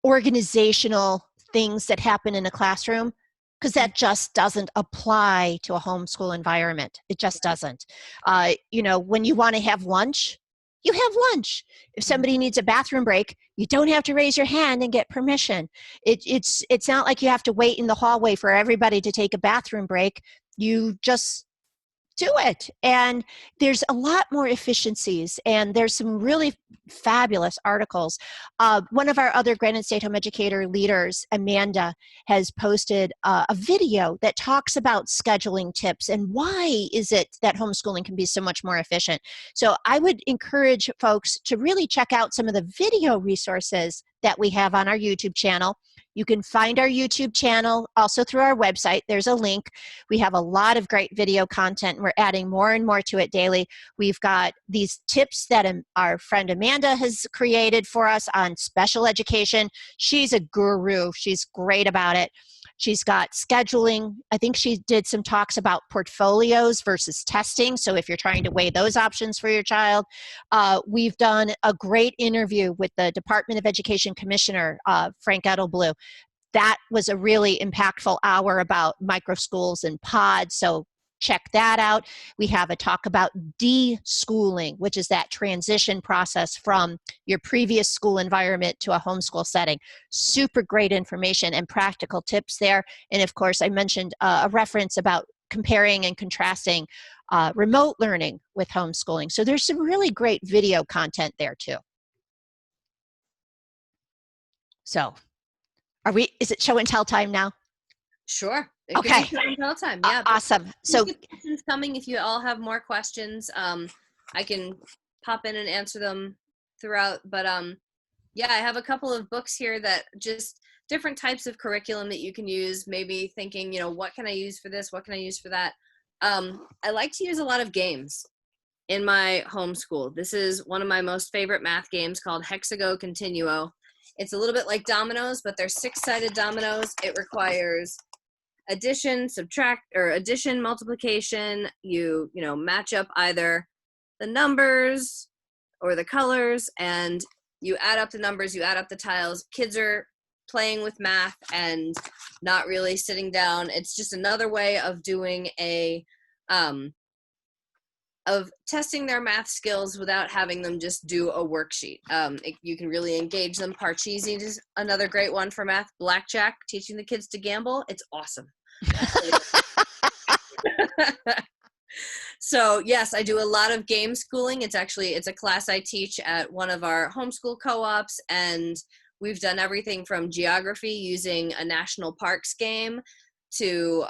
organizational things that happen in a classroom, because that just doesn't apply to a homeschool environment. It just doesn't. When you want to have lunch, you have lunch. If somebody needs a bathroom break, you don't have to raise your hand and get permission. It's not like you have to wait in the hallway for everybody to take a bathroom break. You just do it. And there's a lot more efficiencies, and there's some really fabulous articles. One of our other Granite State Home Educator leaders, Amanda, has posted a video that talks about scheduling tips and why is it that homeschooling can be so much more efficient. So I would encourage folks to really check out some of the video resources that we have on our YouTube channel. You can find our YouTube channel also through our website. There's a link. We have a lot of great video content, and we're adding more and more to it daily. We've got these tips that our friend Amanda has created for us on special education. She's a guru. She's great about it. She's got scheduling. I think she did some talks about portfolios versus testing. So if you're trying to weigh those options for your child, we've done a great interview with the Department of Education Commissioner, Frank Edelblue. That was a really impactful hour about micro schools and pods. So check that out. We have a talk about de-schooling, which is that transition process from your previous school environment to a homeschool setting. Super great information and practical tips there. And of course, I mentioned a reference about comparing and contrasting remote learning with homeschooling. So there's some really great video content there too. So is it show and tell time now? Sure. It Okay. could be show and tell time. Yeah. Awesome. So questions coming. If you all have more questions, I can pop in and answer them throughout. But yeah, I have a couple of books here that just different types of curriculum that you can use. Maybe thinking, what can I use for this? What can I use for that? I like to use a lot of games in my homeschool. This is one of my most favorite math games called Hexago Continuo. It's a little bit like dominoes, but they're 6-sided dominoes. It requires addition, subtract, or addition, multiplication. You match up either the numbers or the colors, and you add up the numbers, you add up the tiles. Kids are playing with math and not really sitting down. It's just another way of doing of testing their math skills without having them just do a worksheet. You can really engage them. Parcheesi is another great one for math. Blackjack, teaching the kids to gamble. It's awesome. So yes, I do a lot of game schooling. It's a class I teach at one of our homeschool co-ops, and we've done everything from geography using a national parks game to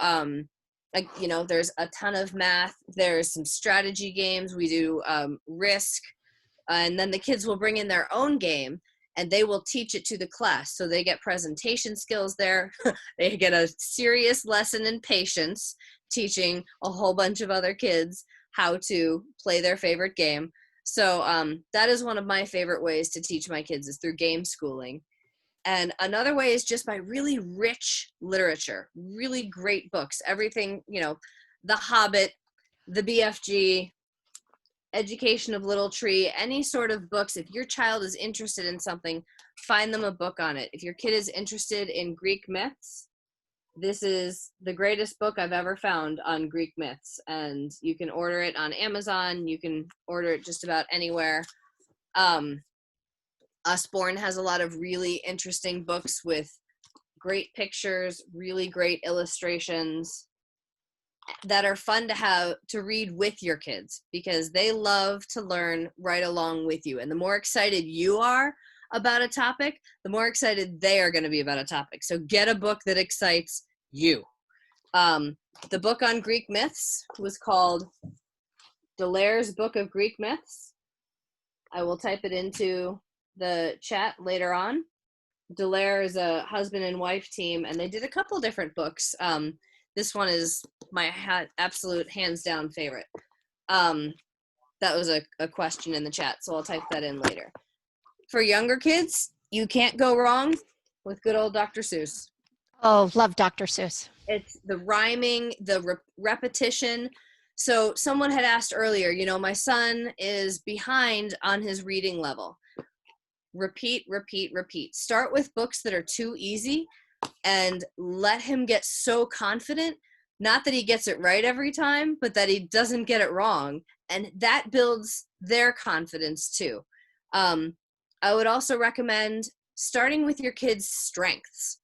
there's a ton of math. There's some strategy games. We do Risk, and then the kids will bring in their own game and they will teach it to the class. So they get presentation skills there. They get a serious lesson in patience, teaching a whole bunch of other kids how to play their favorite game. So that is one of my favorite ways to teach my kids, is through game schooling. And another way is just by really rich literature, really great books, everything, The Hobbit, the BFG, Education of Little Tree, any sort of books. If your child is interested in something, find them a book on it. If your kid is interested in Greek myths, this is the greatest book I've ever found on Greek myths. And you can order it on Amazon. You can order it just about anywhere. Usborne has a lot of really interesting books with great pictures, really great illustrations that are fun to read with your kids, because they love to learn right along with you. And the more excited you are about a topic, the more excited they are going to be about a topic. So get a book that excites you. The book on Greek myths was called Delaire's Book of Greek Myths. I will type it into the chat later on. Delaire is a husband and wife team, and they did a couple different books. This one is my absolute hands down favorite. That was a question in the chat, so I'll type that in later. For younger kids, you can't go wrong with good old Dr. Seuss. Oh, love Dr. Seuss. It's the rhyming, the repetition. So someone had asked earlier, my son is behind on his reading level. Repeat, repeat, repeat. Start with books that are too easy and let him get so confident, not that he gets it right every time, but that he doesn't get it wrong. And that builds their confidence too. I would also recommend starting with your kids' strengths,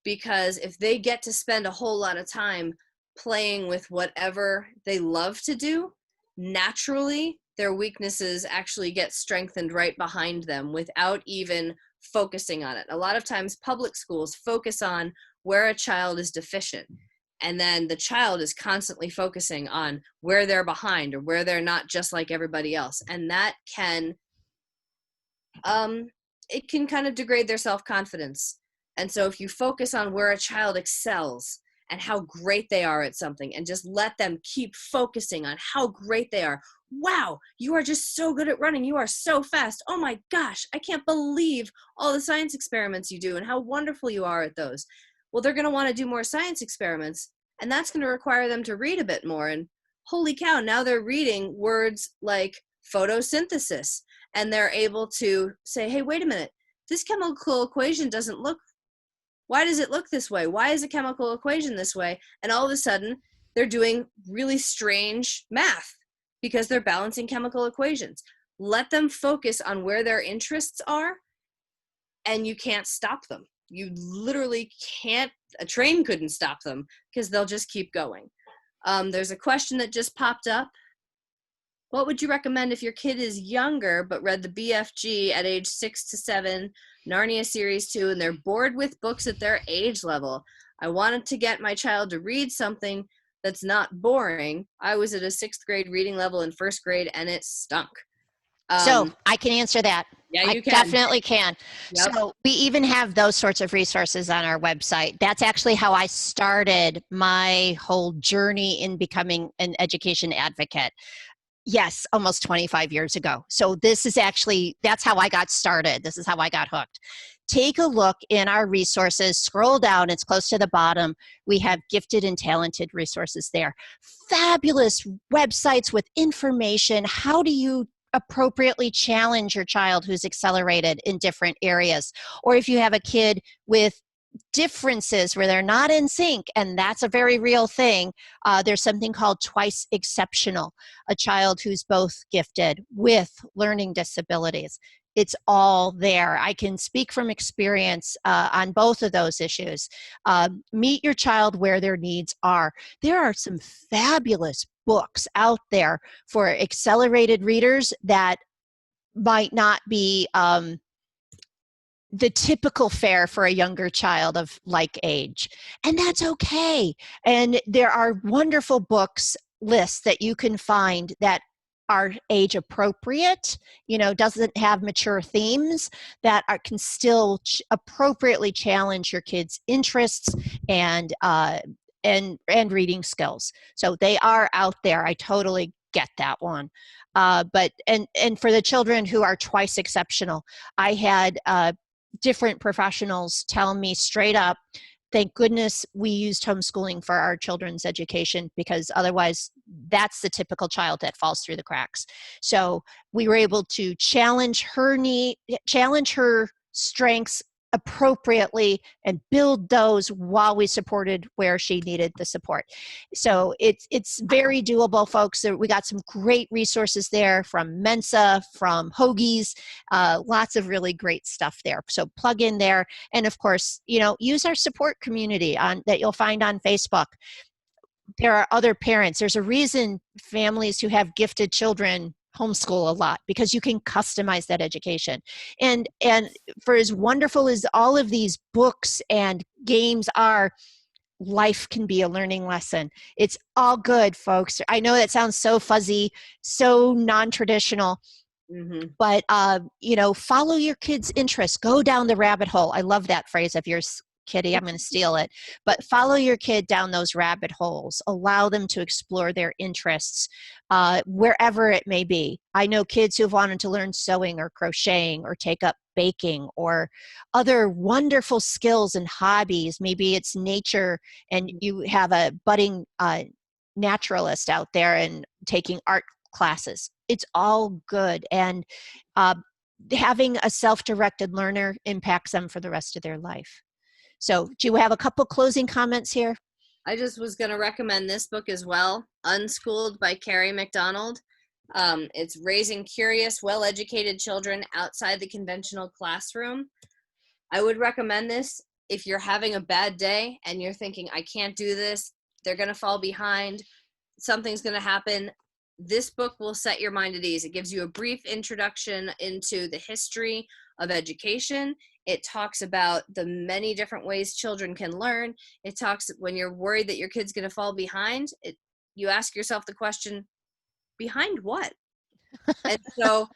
because if they get to spend a whole lot of time playing with whatever they love to do, naturally their weaknesses actually get strengthened right behind them without even focusing on it. A lot of times public schools focus on where a child is deficient, and then the child is constantly focusing on where they're behind or where they're not just like everybody else. And that can, it can kind of degrade their self-confidence. And so if you focus on where a child excels and how great they are at something, and just let them keep focusing on how great they are. Wow, you are just so good at running. You are so fast. Oh my gosh, I can't believe all the science experiments you do and how wonderful you are at those. Well, they're going to want to do more science experiments, and that's going to require them to read a bit more. And holy cow, now they're reading words like photosynthesis, and they're able to say, hey, wait a minute, this chemical equation doesn't look, why does it look this way? Why is a chemical equation this way? And all of a sudden, they're doing really strange math because they're balancing chemical equations. Let them focus on where their interests are, and you can't stop them. You literally can't, a train couldn't stop them, because they'll just keep going. There's a question that just popped up. What would you recommend if your kid is younger but read the BFG at age 6 to 7, Narnia Series 2, and they're bored with books at their age level? I wanted to get my child to read something that's not boring. I was at a 6th grade reading level in 1st grade, and it stunk. So I can answer that. Yeah, I you can. definitely can. Yep. So we even have those sorts of resources on our website. That's actually how I started my whole journey in becoming an education advocate. Yes, almost 25 years ago. So this is actually, that's how I got started. This is how I got hooked. Take a look in our resources, scroll down, it's close to the bottom. We have gifted and talented resources there. Fabulous websites with information. How do you appropriately challenge your child who's accelerated in different areas? Or if you have a kid with differences where they're not in sync, and that's a very real thing. There's something called twice exceptional, a child who's both gifted with learning disabilities. It's all there. I can speak from experience on both of those issues. Meet your child where their needs are. There are some fabulous books out there for accelerated readers that might not be the typical fare for a younger child of like age. And that's okay. And there are wonderful books lists that you can find that are age appropriate, doesn't have mature themes, that can still appropriately challenge your kids' interests and reading skills. So they are out there. I totally get that one. But for the children who are twice exceptional, I had different professionals tell me straight up, thank goodness we used homeschooling for our children's education, because otherwise that's the typical child that falls through the cracks. So we were able to challenge her strengths appropriately and build those while we supported where she needed the support. So it's very doable, folks. We got some great resources there from Mensa, from Hoagies, lots of really great stuff there. So plug in there. And of course, use our support community that you'll find on Facebook. There are other parents. There's a reason families who have gifted children homeschool a lot, because you can customize that education. And for as wonderful as all of these books and games are, life can be a learning lesson. It's all good, folks. I know that sounds so fuzzy, so non-traditional, but follow your kids' interests. Go down the rabbit hole. I love that phrase of yours, Kitty. I'm going to steal it. But follow your kid down those rabbit holes. Allow them to explore their interests wherever it may be. I know kids who've wanted to learn sewing or crocheting or take up baking or other wonderful skills and hobbies. Maybe it's nature and you have a budding naturalist out there and taking art classes. It's all good. And having a self-directed learner impacts them for the rest of their life. So do you have a couple closing comments here? I just was going to recommend this book as well, Unschooled by Carrie McDonald. It's raising curious, well-educated children outside the conventional classroom. I would recommend this if you're having a bad day and you're thinking, I can't do this, they're going to fall behind, something's going to happen. This book will set your mind at ease. It gives you a brief introduction into the history of education. It talks about the many different ways children can learn. It talks when you're worried that your kid's going to fall behind, you ask yourself the question, behind what? And so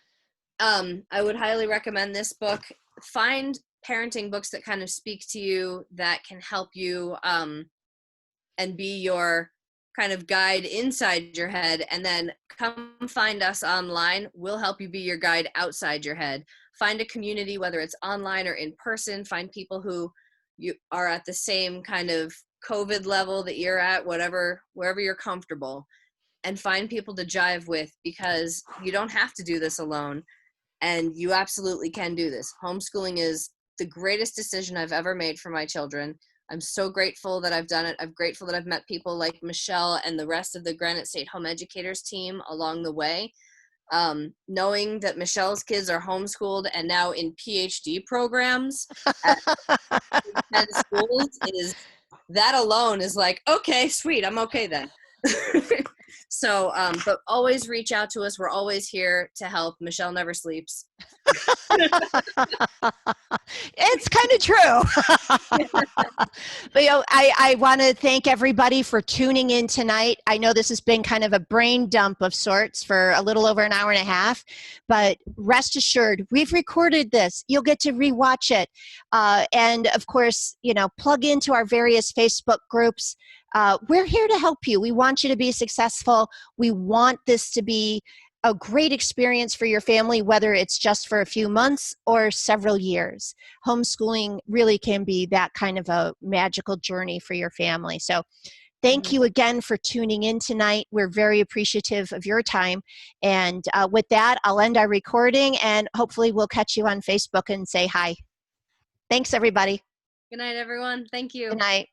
I would highly recommend this book. Find parenting books that kind of speak to you, that can help you and be your kind of guide inside your head, and then come find us online. We'll help you be your guide outside your head. Find a community, whether it's online or in person. Find people who you are at the same kind of COVID level that you're at, wherever you're comfortable, and find people to jive with, because you don't have to do this alone, and you absolutely can do this. Homeschooling is the greatest decision I've ever made for my children. I'm so grateful that I've done it. I'm grateful that I've met people like Michelle and the rest of the Granite State Home Educators team along the way. Knowing that Michelle's kids are homeschooled and now in PhD programs at 10 schools, that alone is like, okay, sweet, I'm okay then. So, but always reach out to us. We're always here to help. Michelle never sleeps. It's kind of true. But I want to thank everybody for tuning in tonight. I know this has been kind of a brain dump of sorts for a little over an hour and a half, but rest assured, we've recorded this. You'll get to rewatch it. And of course, plug into our various Facebook groups. We're here to help you. We want you to be successful. We want this to be a great experience for your family, whether it's just for a few months or several years. Homeschooling really can be that kind of a magical journey for your family. So thank you again for tuning in tonight. We're very appreciative of your time. And with that, I'll end our recording, and hopefully we'll catch you on Facebook and say hi. Thanks, everybody. Good night, everyone. Thank you. Good night.